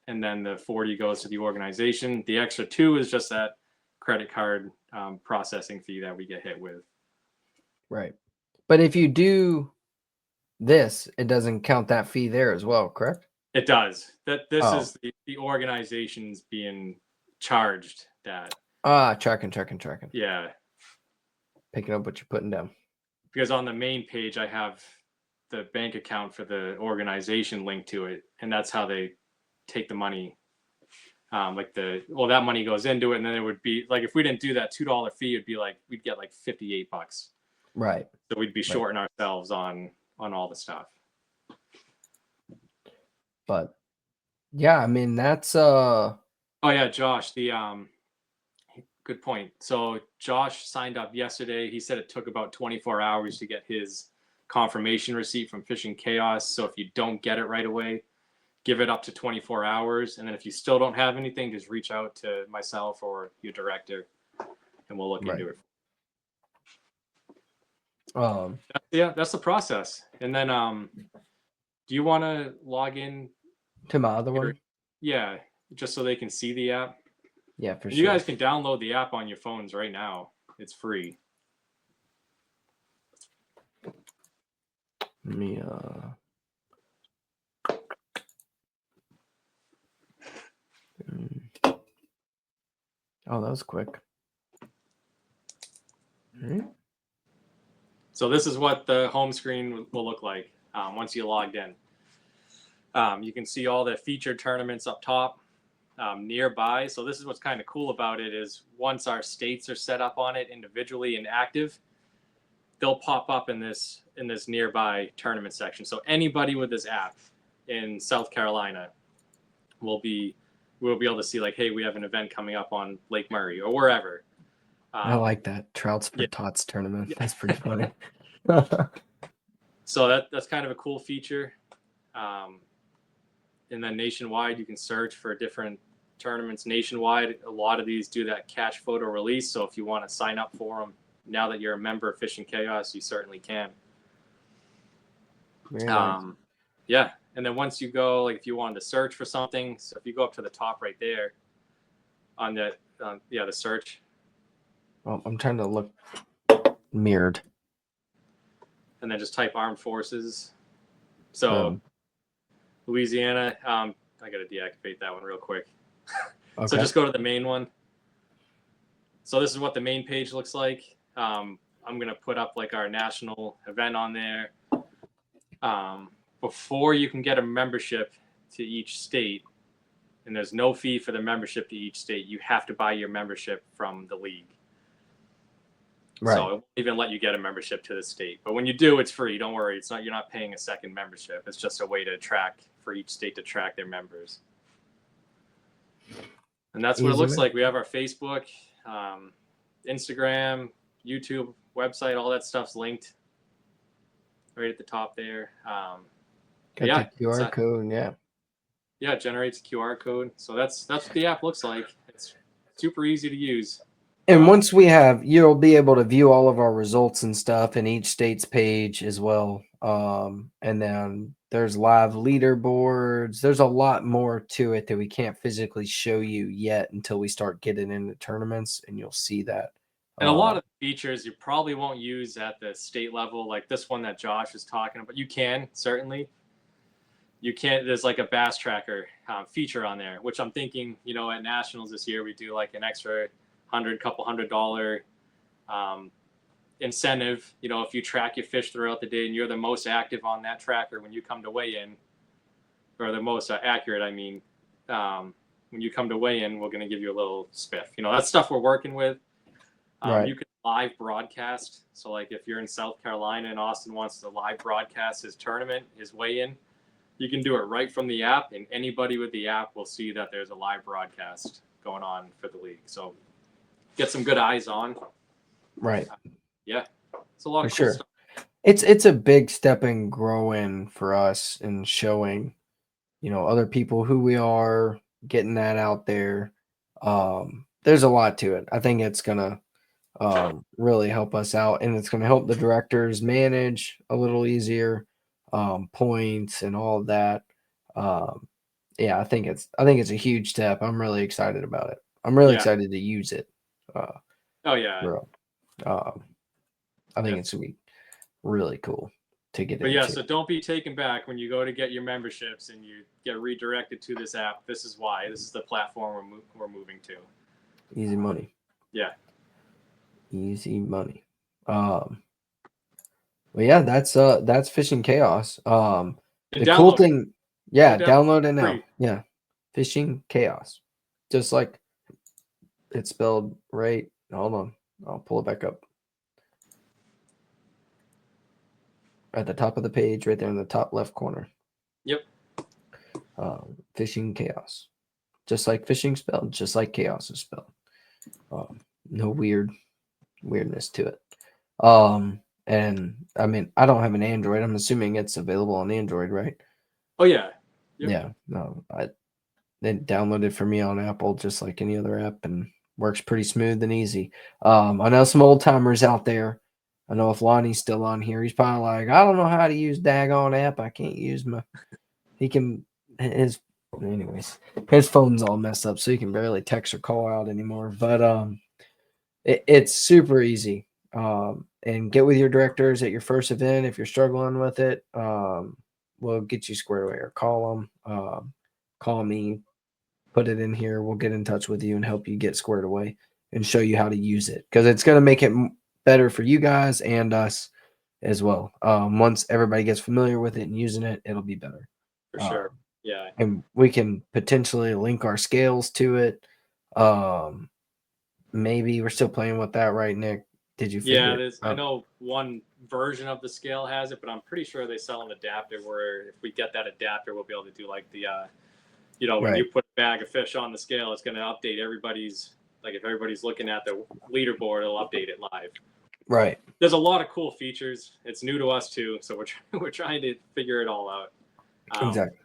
And then the 40 goes to the organization. The extra 2 is just that credit card processing fee that we get hit with. Right. But if you do this, it doesn't count that fee there as well, correct? It does. This is the organizations being charged that. Tracking. Yeah. Picking up what you're putting down. Because on the main page, I have the bank account for the organization linked to it. And that's how they take the money. That money goes into it, and then it would be like if we didn't do that $2 fee, it'd be like we'd get like $58. Right. So we'd be shorting ourselves on all the stuff. But yeah, I mean that's Oh yeah, Josh, the good point. So Josh signed up yesterday. He said it took about 24 hours to get his confirmation receipt from Fishing Chaos. So if you don't get it right away, give it up to 24 hours. And then if you still don't have anything, just reach out to myself or your director and we'll look into it. That's the process. And then do you want to log in to my other one? Yeah. just so they can see the app. Yeah, for And sure. you guys can download the app on your phones right now. It's free. Let me oh, that was quick. All right. So this is what the home screen will look like once you logged in. You can see all the featured tournaments up top nearby. So this is what's kind of cool about it is once our states are set up on it individually and active, they'll pop up in this nearby tournament section. So anybody with this app in South Carolina will be able to see like, hey, we have an event coming up on Lake Murray or wherever. I like that Trouts for yeah. Tots tournament. That's pretty funny. So that's kind of a cool feature. And then nationwide, you can search for different tournaments nationwide. A lot of these do that cache photo release. So if you want to sign up for them, now that you're a member of Fishing Chaos, you certainly can. Very nice. Yeah. And then once you go, like if you wanted to search for something, so if you go up to the top right there on the search. Well, I'm trying to look mirrored. And then just type Armed Forces. So Louisiana, I got to deactivate that one real quick. Okay. So just go to the main one. So this is what the main page looks like. I'm going to put up like our national event on there. Before you can get a membership to each state, and there's no fee for the membership to each state, you have to buy your membership from the league. Right. So it won't even let you get a membership to the state. But when you do, it's free. Don't worry. You're not paying a second membership. It's just a way to track for each state to track their members. And that's what it looks like. We have our Facebook, Instagram, YouTube, website, all that stuff's linked right at the top there. Got yeah, the QR code, yeah. Yeah, it generates a QR code. So that's what the app looks like. It's super easy to use. And once you'll be able to view all of our results and stuff in each state's page as well. And then there's live leaderboards. There's a lot more to it that we can't physically show you yet until we start getting into tournaments, and you'll see that. And a lot of features you probably won't use at the state level, like this one that Josh is talking about. You can, certainly. You can't, there's like a bass tracker feature on there, which I'm thinking, at nationals this year, we do like an extra couple $100 incentive. If you track your fish throughout the day and you're the most active on that tracker when you come to weigh in, or the most accurate, I mean, when you come to weigh in, we're going to give you a little spiff. That's stuff we're working with. Right. You can live broadcast. So like if you're in South Carolina and Austin wants to live broadcast his tournament, his weigh-in, you can do it right from the app, and anybody with the app will see that there's a live broadcast going on for the league. So get some good eyes on. Right. Yeah. It's a lot for of cool sure stuff. It's a big step in growing for us and showing, other people who we are, getting that out there. There's a lot to it. I think it's gonna really help us out, and it's gonna help the directors manage a little easier points and all of that. Yeah, I think it's a huge step. I'm really excited about it. I'm really excited to use it. Oh yeah. Bro. I think it's gonna be really cool to get But into. yeah, so don't be taken back when you go to get your memberships and you get redirected to this app. This is why. This is the platform we're moving to. Easy money. Yeah. Easy money. Well, yeah, that's Fishing Chaos. The cool thing, download it now. Free. Yeah, Fishing Chaos, just like it's spelled right. Hold on, I'll pull it back up. At the top of the page, right there in the top left corner. Yep. Fishing Chaos, just like fishing spelled, just like chaos is spelled. No weirdness to it. And I mean, I don't have an Android. I'm assuming it's available on Android, right? Oh yeah. Yep. Yeah. No, they downloaded for me on Apple just like any other app, and works pretty smooth and easy. I know some old timers out there. I know if Lonnie's still on here, he's probably like, I don't know how to use daggone app. I can't use his Anyways, his phone's all messed up, so he can barely text or call out anymore. But it's super easy. And get with your directors at your first event if you're struggling with it. We'll get you squared away, or call them. Call me, put it in here. We'll get in touch with you and help you get squared away and show you how to use it, because it's going to make it better for you guys and us as well. Once everybody gets familiar with it and using it, it'll be better. For sure. Yeah. And we can potentially link our scales to it. Maybe we're still playing with that, right, Nick? Did you figure there's I know one version of the scale has it, but I'm pretty sure they sell an adapter where if we get that adapter, we'll be able to do like the when you put a bag of fish on the scale, it's going to update everybody's, like if everybody's looking at the leaderboard, it'll update it live. Right. There's a lot of cool features. It's new to us too, so we're trying to figure it all out. Exactly.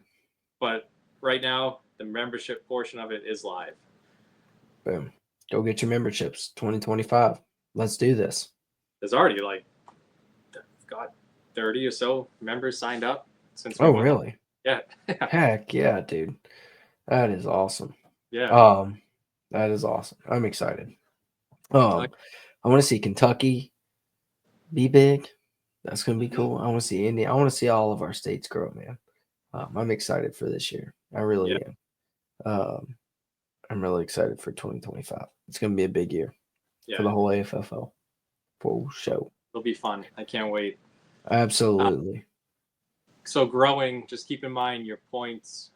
But right now, the membership portion of it is live. Boom. Go get your memberships. 2025. Let's do this. There's already like, got 30 or so members signed up since. Oh, really? Yeah. Heck yeah, dude. That is awesome. Yeah. That is awesome. I'm excited. I want to see Kentucky be big. That's going to be cool. I want to see India. I want to see all of our states grow, man. I'm excited for this year. I really am. I'm really excited for 2025. It's going to be a big year for the whole AFFL. For show. It'll be fun. I can't wait. Absolutely. So growing, just keep in mind your points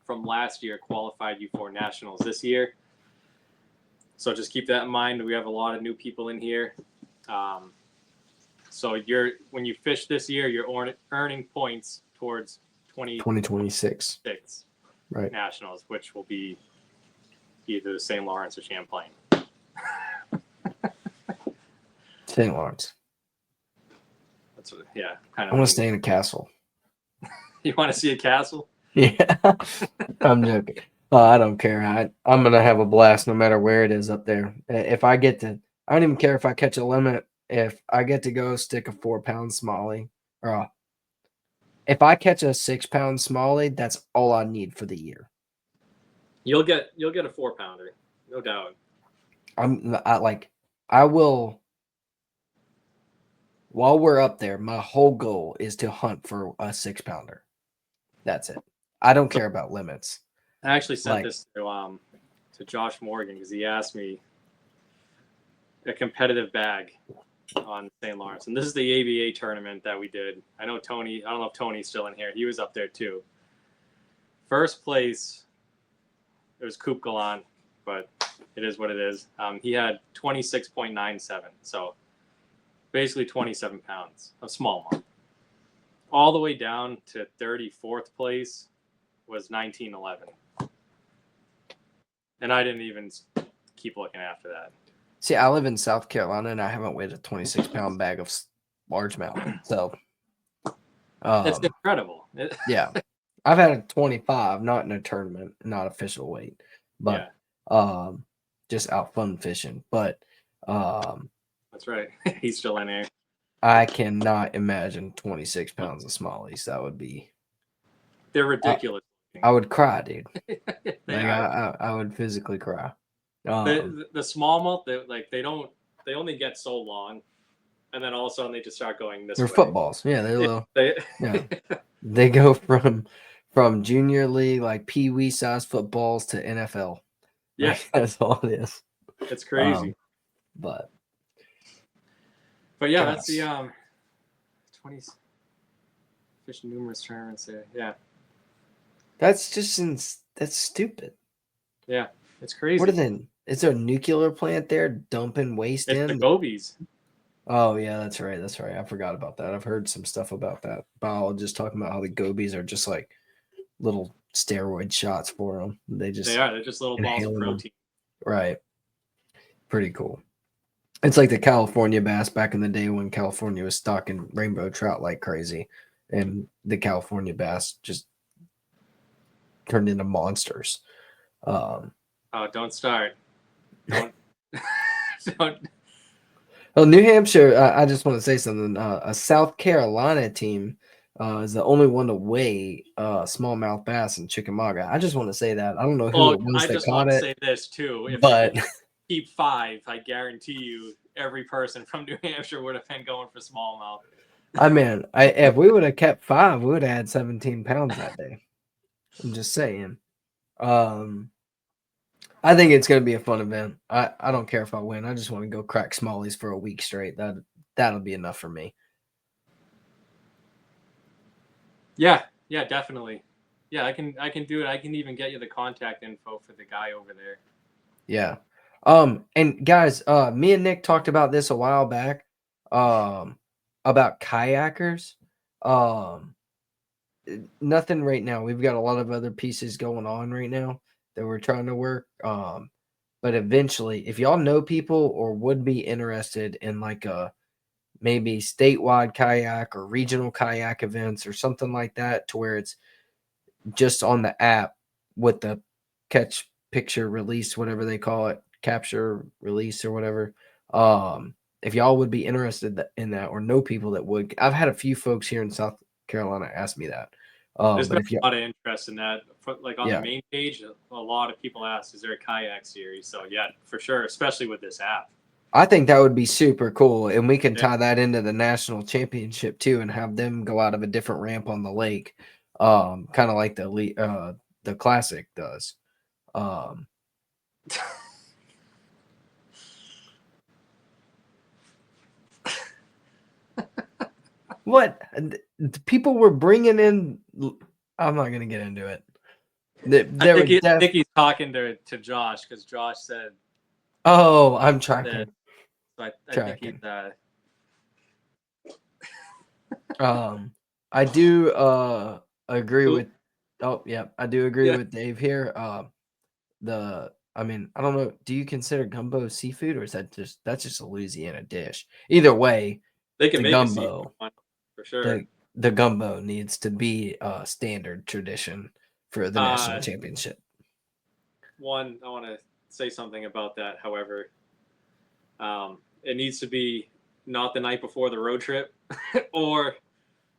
from last year qualified you for nationals this year. So just keep that in mind. We have a lot of new people in here. So when you fish this year, you're earning points towards 2026 right nationals, which will be either the St. Lawrence or Champlain. St. Lawrence. That's what, kind of. I want to stay in a castle. You want to see a castle? Yeah. I'm joking. I don't care. I'm gonna have a blast no matter where it is up there. If I get to, I don't even care if I catch a limit. If I get to go stick a 4-pound smallie, or if I catch a 6-pound smallie, that's all I need for the year. You'll get a 4-pounder, no doubt. I will. While we're up there, my whole goal is to hunt for a 6-pounder. That's it. I don't care about limits. I actually sent this to Josh Morgan because he asked me a competitive bag on St. Lawrence. And this is the ABA tournament that we did. I know Tony, I don't know if Tony's still in here. He was up there too. First place, it was Coop Galan, but it is what it is. He had 26.97. So basically 27 pounds of smallmouth. All the way down to 34th place was 19.11. And I didn't even keep looking after that. See, I live in South Carolina, and I haven't weighed a 26-pound bag of largemouth. So it's incredible. Yeah. I've had a 25, not in a tournament, not official weight, but just out fun fishing. But that's right. He's still in there. I cannot imagine 26 pounds of smallies. That would be. They're ridiculous. I would cry, dude. I would physically cry. The smallmouth, they only get so long, and then all of a sudden they just start going this way. They're footballs. Yeah, they're little. They go from junior league, like pee-wee size footballs, to NFL. Yeah, that's all it is. It's crazy. But yeah, that's the 20s fish numerous tournaments there. Yeah, that's that's stupid. Yeah, it's crazy. What are they? Is there a nuclear plant there dumping waste in? It's the gobies. Oh yeah, that's right. That's right. I forgot about that. I've heard some stuff about that. Biologists talking about how the gobies are just like little steroid shots for them. They're just little balls of protein. Right. Pretty cool. It's like the California bass back in the day when California was stocking rainbow trout like crazy, and the California bass just turned into monsters. Don't start. Don't. Well, New Hampshire, I just want to say something. A South Carolina team is the only one to weigh smallmouth bass in Chickamauga. I just want to say that. I don't know who Well, it was I that just caught want to it, say this too. If but you keep 5, I guarantee you every person from New Hampshire would have been going for smallmouth. I mean, if we would have kept 5, we would have had 17 pounds that day. I'm just saying. I think it's going to be a fun event. I don't care if I win. I just want to go crack smallies for a week straight. That'll be enough for me. Yeah, definitely. Yeah, I can do it. I can even get you the contact info for the guy over there. Yeah. And guys, me and Nick talked about this a while back. About kayakers. Nothing right now. We've got a lot of other pieces going on right now that we're trying to work. But eventually, if y'all know people or would be interested in like a maybe statewide kayak or regional kayak events or something like that, to where it's just on the app with the catch picture release, whatever they call it, capture release or whatever. If y'all would be interested in that or know people that would, I've had a few folks here in South Carolina ask me that. There's But been if you, a lot of interest in that. Like on yeah, the main page, a lot of people ask, "Is there a kayak series?" So yeah, for sure, especially with this app. I think that would be super cool, and we can Yeah. tie that into the national championship too, and have them go out of a different ramp on the lake, kind of like the classic does. Um, what people were bringing in? I'm not gonna get into it. I think he's talking to Josh because Josh said. Oh, I'm that, tracking. so I think he's. I do agree with. Oh, yeah, I do agree Yeah. with Dave here. I mean, I don't know. Do you consider gumbo seafood, or is that's just a Louisiana dish? Either way, They can the make a seafood gumbo, one for sure. the gumbo needs to be a standard tradition for the national championship. One, I want to say something about that. However, it needs to be not the night before the road trip or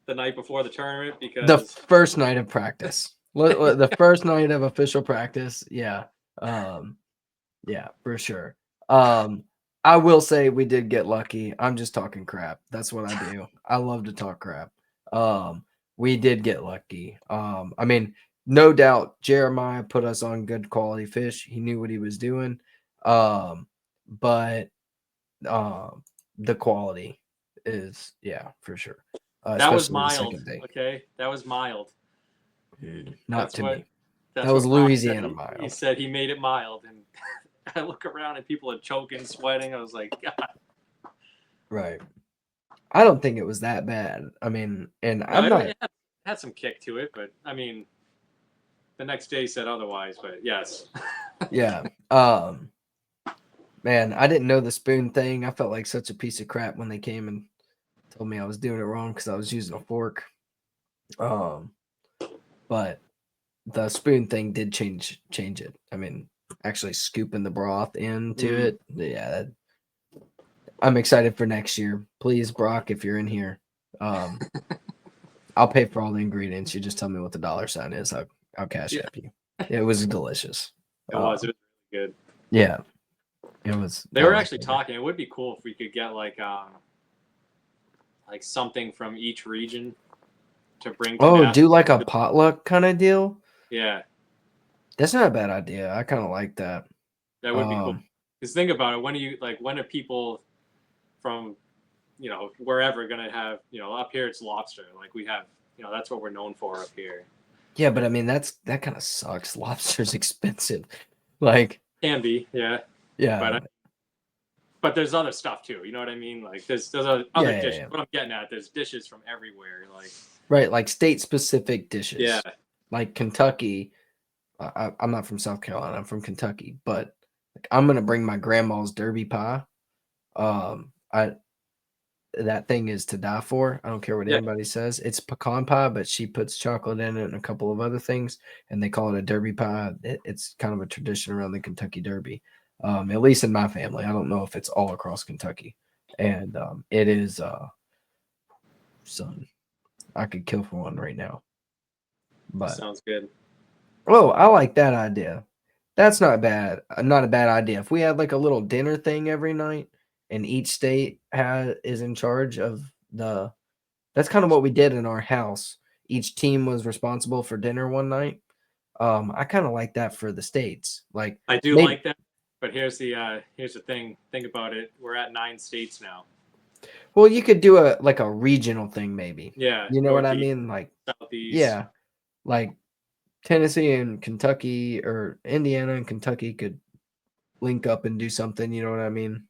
the night before the tournament because The first night of practice, the first night of official practice, yeah, yeah, for sure. I will say we did get lucky. I'm just talking crap. That's what I do. I love to talk crap. We did get lucky. I mean, no doubt Jeremiah put us on good quality fish. He knew what he was doing. But the quality is, yeah, for sure. that was Especially the mild. second day. Okay, that was mild. Not That's to what. me. That's That was what Ron Louisiana said. mild. He said he made it mild, and I look around and people are choking, sweating. I was like, God. Right. I don't think it was that bad. I mean, and I'm No, not. it had some kick to it, but I mean, the next day said otherwise. But yes. Yeah. Man, I didn't know the spoon thing. I felt like such a piece of crap when they came and told me I was doing it wrong because I was using a fork. But the spoon thing did change it. I mean, actually scooping the broth into it. Yeah, I'm excited for next year. Please, Brock, if you're in here, I'll pay for all the ingredients. You just tell me what the dollar sign is. I'll cash app you. It was delicious. It was really good. Yeah, it was. They were actually talking. It would be cool if we could get like something from each region to bring. To do like a potluck kind of deal. Yeah, that's not a bad idea. I kind of like that. That would be cool. Because think about it. When are people from, wherever gonna have, up here it's lobster. Like we have, that's what we're known for up here. Yeah, but I mean that kind of sucks. Lobster's expensive. Like can be, yeah. Yeah. But there's other stuff too. You know what I mean? Like there's other dishes. Yeah. What I'm getting at, there's dishes from everywhere. Like right, like state specific dishes. Yeah. Like Kentucky. I'm not from South Carolina. I'm from Kentucky, but like, I'm gonna bring my grandma's derby pie. That thing is to die for. I don't care what anybody says. It's pecan pie, but she puts chocolate in it and a couple of other things, and they call it a derby pie. It's kind of a tradition around the Kentucky Derby, at least in my family. I don't know if it's all across Kentucky, and it is, son, I could kill for one right now. But Sounds good. oh, I like that idea. That's not bad. Not a bad idea. If we had like a little dinner thing every night, and each state is in charge of the. That's kind of what we did in our house. Each team was responsible for dinner one night. I kind of like that for the states. Like I do maybe, like that, but here's the thing. Think about it. We're at 9 states now. well, you could do a regional thing, maybe. Yeah, You know what I Northeast, mean? Like, Southeast. yeah, like Tennessee and Kentucky or Indiana and Kentucky could link up and do something. You know what I mean?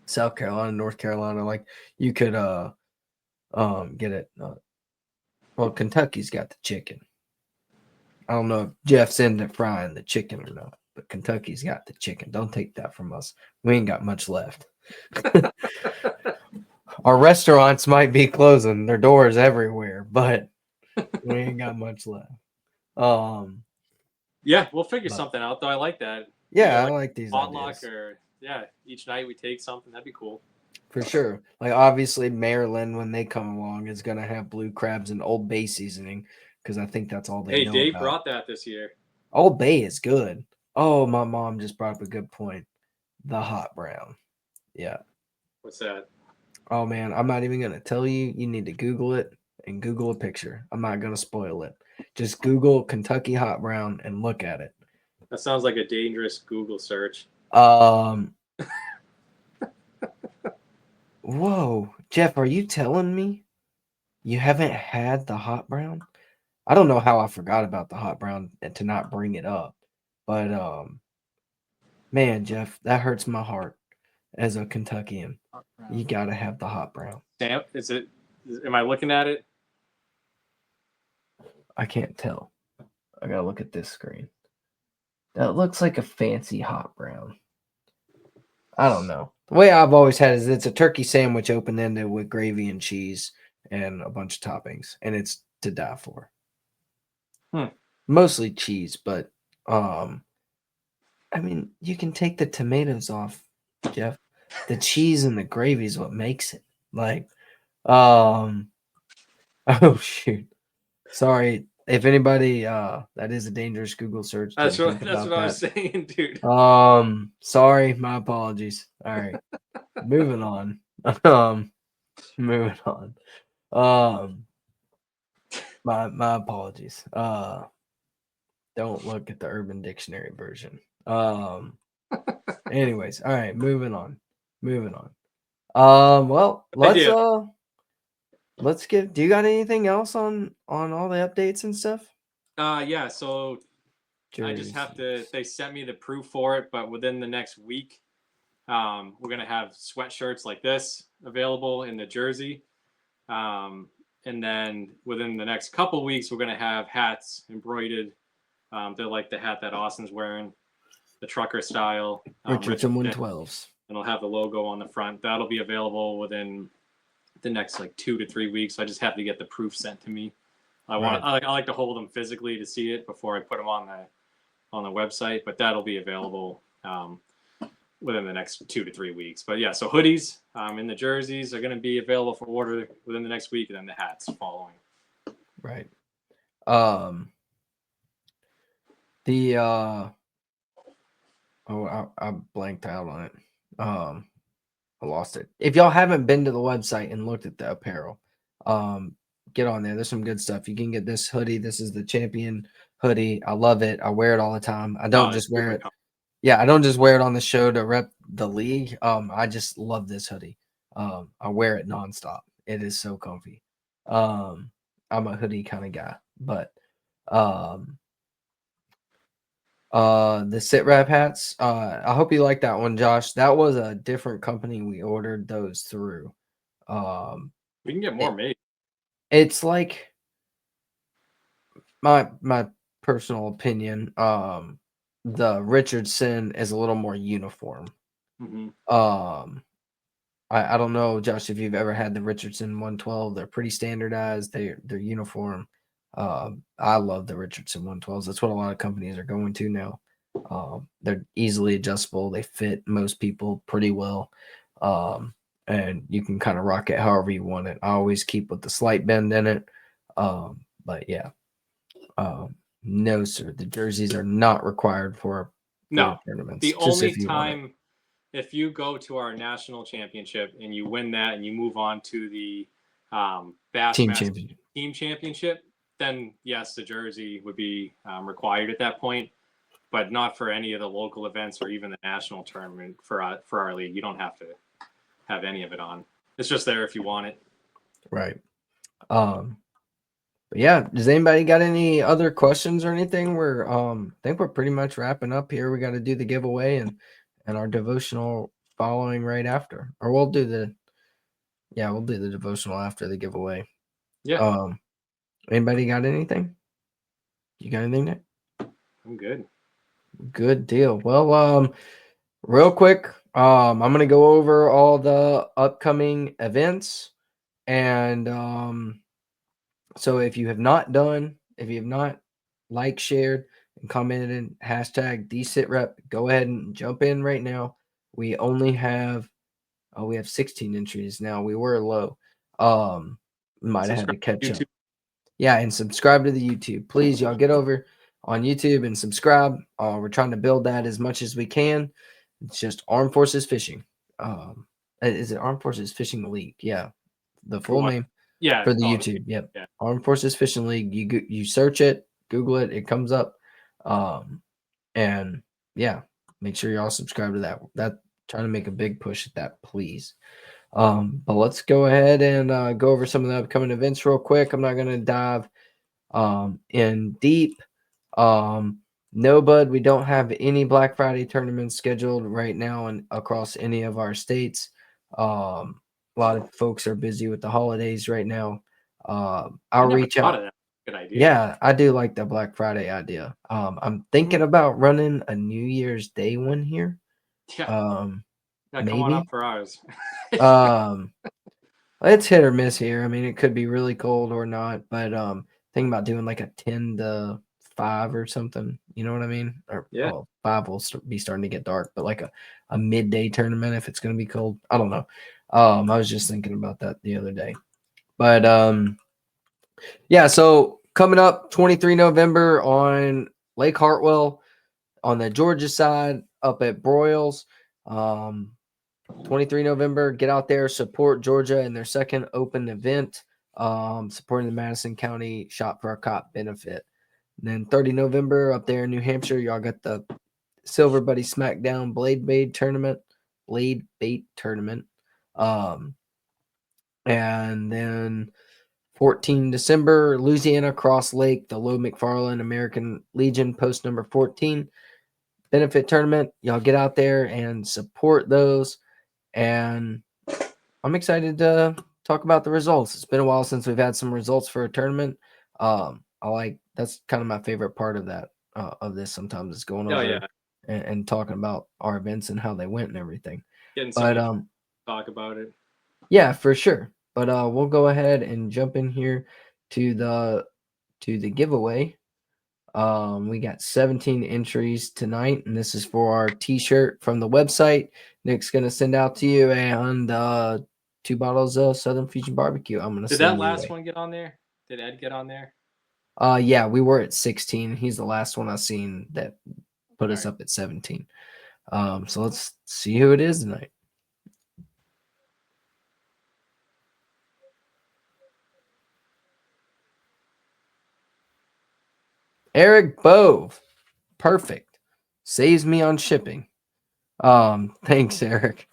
South Carolina, North Carolina, like you could get it. Well, Kentucky's got the chicken. I don't know if Jeff's into frying the chicken or not, but Kentucky's got the chicken. Don't take that from us. We ain't got much left. Our restaurants might be closing their doors everywhere, but we ain't got much left. Yeah, we'll figure But- something out though. I like that. Yeah, Either I like these potluck ideas or each night we take something. That'd be cool. for sure. Like obviously, Maryland when they come along is gonna have blue crabs and Old Bay seasoning because I think that's all they Hey, know Dave about. brought that this year. Old Bay is good. Oh, my mom just brought up a good point. The hot brown. Yeah. What's that? Oh man, I'm not even gonna tell you. You need to Google it and Google a picture. I'm not gonna spoil it. Just Google Kentucky hot brown and look at it. That sounds like a dangerous Google search. Whoa, Jeff, are you telling me you haven't had the hot brown? I don't know how I forgot about the hot brown and to not bring it up, but man, Jeff, that hurts my heart as a Kentuckian. You gotta have the hot brown. Sam, am I looking at it? I can't tell. I gotta look at this screen. That looks like a fancy hot brown. I don't know. The way I've always had it is it's a turkey sandwich open ended with gravy and cheese and a bunch of toppings, and it's to die for. Mostly cheese, but I mean, you can take the tomatoes off, Jeff. The cheese and the gravy is what makes it. Like, oh shoot. Sorry. If anybody that is a dangerous Google search. That's Didn't what think about I was saying, dude. Sorry, my apologies. All right. Moving on. Moving on. My apologies. Don't look at the Urban Dictionary version. Anyways, all right, moving on. Well, let's get. Do you got anything else on all the updates and stuff? Yeah. So I just have to. Jerseys. They sent me the proof for it, but within the next week, we're gonna have sweatshirts like this available in the jersey, and then within the next couple weeks, we're gonna have hats embroidered. They're like the hat that Austin's wearing, the trucker style. Richardson 112s. And it'll have the logo on the front. That'll be available within the next like 2 to 3 weeks. I just have to get the proof sent to me. I like to hold them physically to see it before I put them on the website, but that'll be available within the next 2 to 3 weeks. But yeah, so hoodies and the jerseys are going to be available for order within the next week, and then the hats following. Right. I blanked out on it. I lost it. If y'all haven't been to the website and looked at the apparel, get on there. There's some good stuff. You can get this hoodie. This is the champion hoodie. I love it. I wear it all the time. I don't just wear it. Yeah, I don't just wear it on the show to rep the league. I just love this hoodie. I wear it nonstop. It is so comfy. I'm a hoodie kind of guy, but the SITREP hats. I hope you like that one, Josh. That was a different company we ordered those through. We can get more made. It's like my personal opinion. The Richardson is a little more uniform. Mm-hmm. I don't know, Josh, if you've ever had the Richardson 112. They're pretty standardized. They're uniform. I love the Richardson 112s. That's what a lot of companies are going to now. They're easily adjustable. They fit most people pretty well. And you can kind of rock it however you want it. I always keep with the slight bend in it. But yeah, no, sir. The jerseys are not required for No, tournaments. the Just only if you want it. time if you go to our national championship and you win that and you move on to the Bassmaster team championship, then yes, the jersey would be required at that point, but not for any of the local events or even the national tournament for our league. You don't have to have any of it on. It's just there if you want it. Right. But yeah, does anybody got any other questions or anything? We're I think we're pretty much wrapping up here. We got to do the giveaway and our devotional following right after. Or we'll do the devotional after the giveaway. Yeah. Anybody got anything? You got anything, Nick? I'm good. Good deal. Well, real quick, I'm gonna go over all the upcoming events, and so if you have not liked, shared, and commented in hashtag DSITREP, go ahead and jump in right now. We only have we have 16 entries now. We were low. Might have had to catch up. Yeah, and subscribe to the YouTube. Please, y'all get over on YouTube and subscribe. We're trying to build that as much as we can. It's just Armed Forces Fishing. Is it Armed Forces Fishing League? Yeah, the full name. Yeah, for the YouTube. Yep. Yeah. Armed Forces Fishing League. You search it, Google it, it comes up. And yeah, make sure y'all subscribe to that. That trying to make a big push at that, please. But let's go ahead and go over some of the upcoming events real quick. I'm not gonna dive in deep. No, bud, we don't have any Black Friday tournaments scheduled right now and across any of our states. A lot of folks are busy with the holidays right now. I'll reach out. Good idea. Yeah, I do like the Black Friday idea. I'm thinking about running a New Year's Day one here. Yeah. Maybe. Come on up for ours. It's hit or miss here. I mean, it could be really cold or not, but thinking about doing like a 10 to 5 or something. You know what I mean? Or Yeah. well, 5 will be starting to get dark, but like a midday tournament if it's going to be cold. I don't know. I was just thinking about that the other day. But yeah, so coming up 23 November on Lake Hartwell on the Georgia side up at Broyles. 23 November, get out there, support Georgia in their second open event, supporting the Madison County Shot for a Cop benefit. And then 30 November up there in New Hampshire, y'all got the Silver Buddy Smackdown Blade Bait tournament. And then 14 December, Louisiana Cross Lake, the Low McFarland American Legion post number 14 benefit tournament. Y'all get out there and support those. And I'm excited to talk about the results. It's been a while since we've had some results for a tournament. That's kind of my favorite part of that of this. Sometimes is going over and talking about our events and how they went and everything. Getting some talk about it. Yeah, for sure. But we'll go ahead and jump in here to the giveaway. We got 17 entries tonight, and this is for our t-shirt from the website. Nick's gonna send out to you, and 2 bottles of Southern Fusion Barbecue. I'm gonna. Did that last one get on there? Did Ed get on there? Yeah, we were at 16. He's the last one I've seen that put us up at 17. So let's see who it is tonight. Eric Bove. Perfect. Saves me on shipping. Thanks, Eric.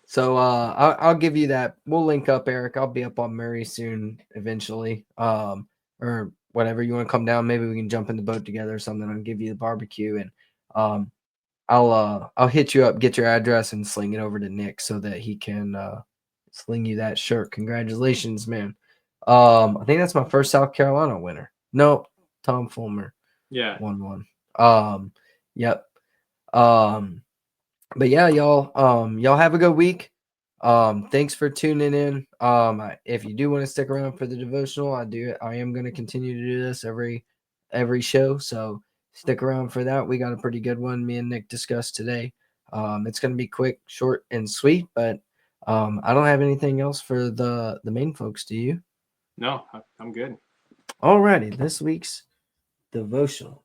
So I'll give you that. We'll link up, Eric. I'll be up on Murray soon, eventually. Or whatever you want to come down. Maybe we can jump in the boat together or something. I'll give you the barbecue, and I'll hit you up, get your address, and sling it over to Nick so that he can sling you that shirt. Congratulations, man. I think that's my first South Carolina winner. No, Tom Fulmer. Yeah. 1-1. Yep. But yeah, y'all have a good week. Thanks for tuning in. If you do want to stick around for the devotional, I am going to continue to do this every show. So stick around for that. We got a pretty good one me and Nick discussed today. It's going to be quick, short, and sweet, but I don't have anything else for the main folks. Do you? No, I'm good. Alrighty, this week's devotional.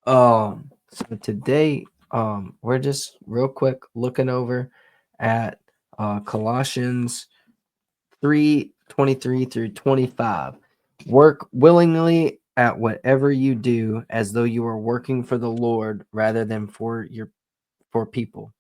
So today, we're just real quick looking over at Colossians 3:23 through 25. Work willingly at whatever you do as though you are working for the Lord rather than for people.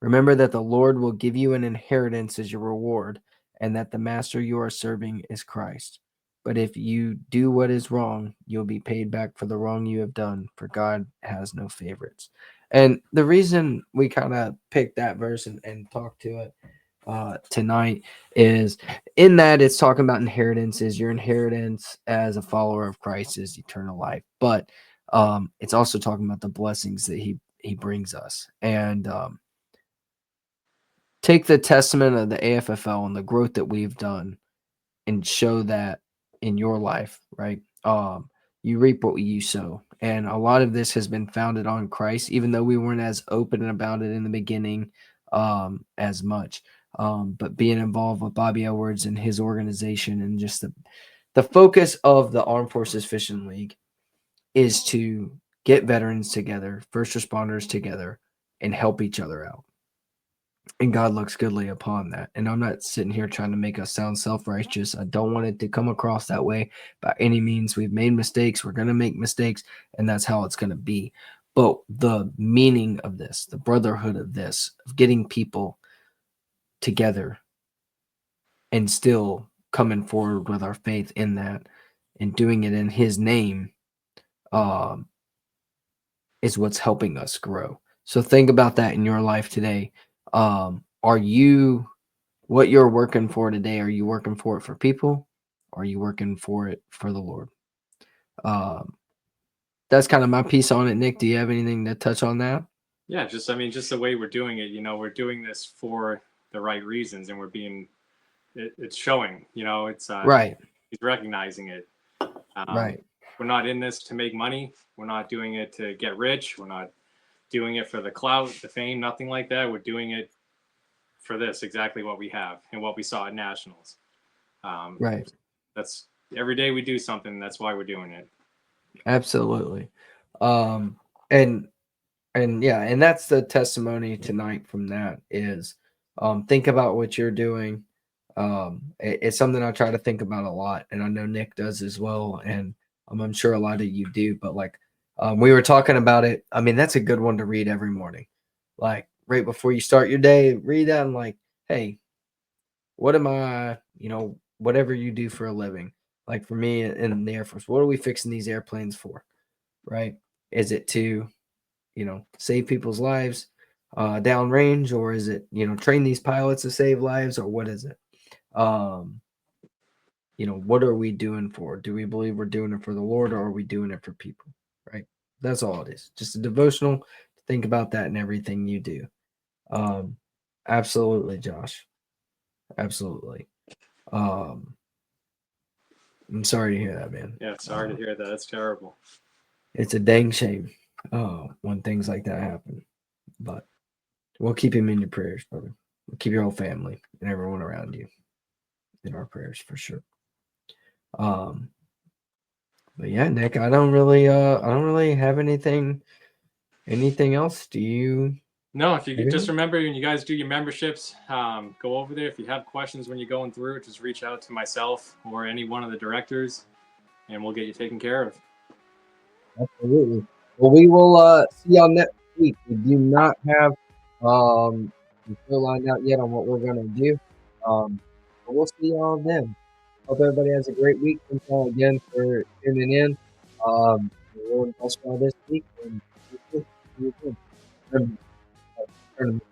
Remember that the Lord will give you an inheritance as your reward, and that the master you are serving is Christ. But if you do what is wrong, you'll be paid back for the wrong you have done, for God has no favorites. And the reason we kind of picked that verse and talked to it tonight is in that it's talking about inheritances. Your inheritance as a follower of Christ is eternal life, but it's also talking about the blessings that he brings us. And take the testament of the AFFL and the growth that we've done and show that in your life, right? You reap what you sow. And a lot of this has been founded on Christ, even though we weren't as open about it in the beginning as much. But being involved with Bobby Edwards and his organization, and just the focus of the Armed Forces Fishing League is to get veterans together, first responders together, and help each other out. And God looks goodly upon that. And I'm not sitting here trying to make us sound self-righteous. I don't want it to come across that way by any means. We've made mistakes. We're going to make mistakes, and that's how it's going to be. But the meaning of this, the brotherhood of this, of getting people together and still coming forward with our faith in that and doing it in his name, is what's helping us grow. So think about that in your life today. Are you, what you're working for today, are you working for it for people? Or are you working for it for the Lord? That's kind of my piece on it. Nick, do you have anything to touch on that? Yeah, just the way we're doing it. We're doing this for the right reasons, and we're being. It's showing. It's Right. He's recognizing it. Right. We're not in this to make money. We're not doing it to get rich. We're not doing it for the clout, the fame, nothing like that. We're doing it for this, exactly what we have and what we saw at Nationals. Right. That's every day we do something. That's why we're doing it. Absolutely. And yeah, and that's the testimony tonight from that is think about what you're doing. It's something I try to think about a lot, and I know Nick does as well, and I'm sure a lot of you do. But like we were talking about it, I mean, that's a good one to read every morning. Like right before you start your day, read that and like, hey, what am I, whatever you do for a living. Like for me in the Air Force, what are we fixing these airplanes for? Right? Is it to, save people's lives downrange, or is it, train these pilots to save lives, or what is it? What are we doing for? Do we believe we're doing it for the Lord, or are we doing it for people? Right? That's all it is. Just a devotional. Think about that in everything you do. Absolutely, Josh. Absolutely. I'm sorry to hear that, man. Yeah, sorry to hear that. That's terrible. It's a dang shame when things like that happen. But we'll keep him in your prayers, brother. We'll keep your whole family and everyone around you in our prayers for sure. But yeah, Nick, I don't really have anything else. Do you? No, if you could just remember when you guys do your memberships, go over there. If you have questions when you're going through it, just reach out to myself or any one of the directors, and we'll get you taken care of. Absolutely. Well, we will see y'all next week. We do not have the show lined out yet on what we're gonna do. But we'll see y'all then. Hope everybody has a great week. Thank y'all again for tuning in. We'll invest all this week and see you soon. Remember,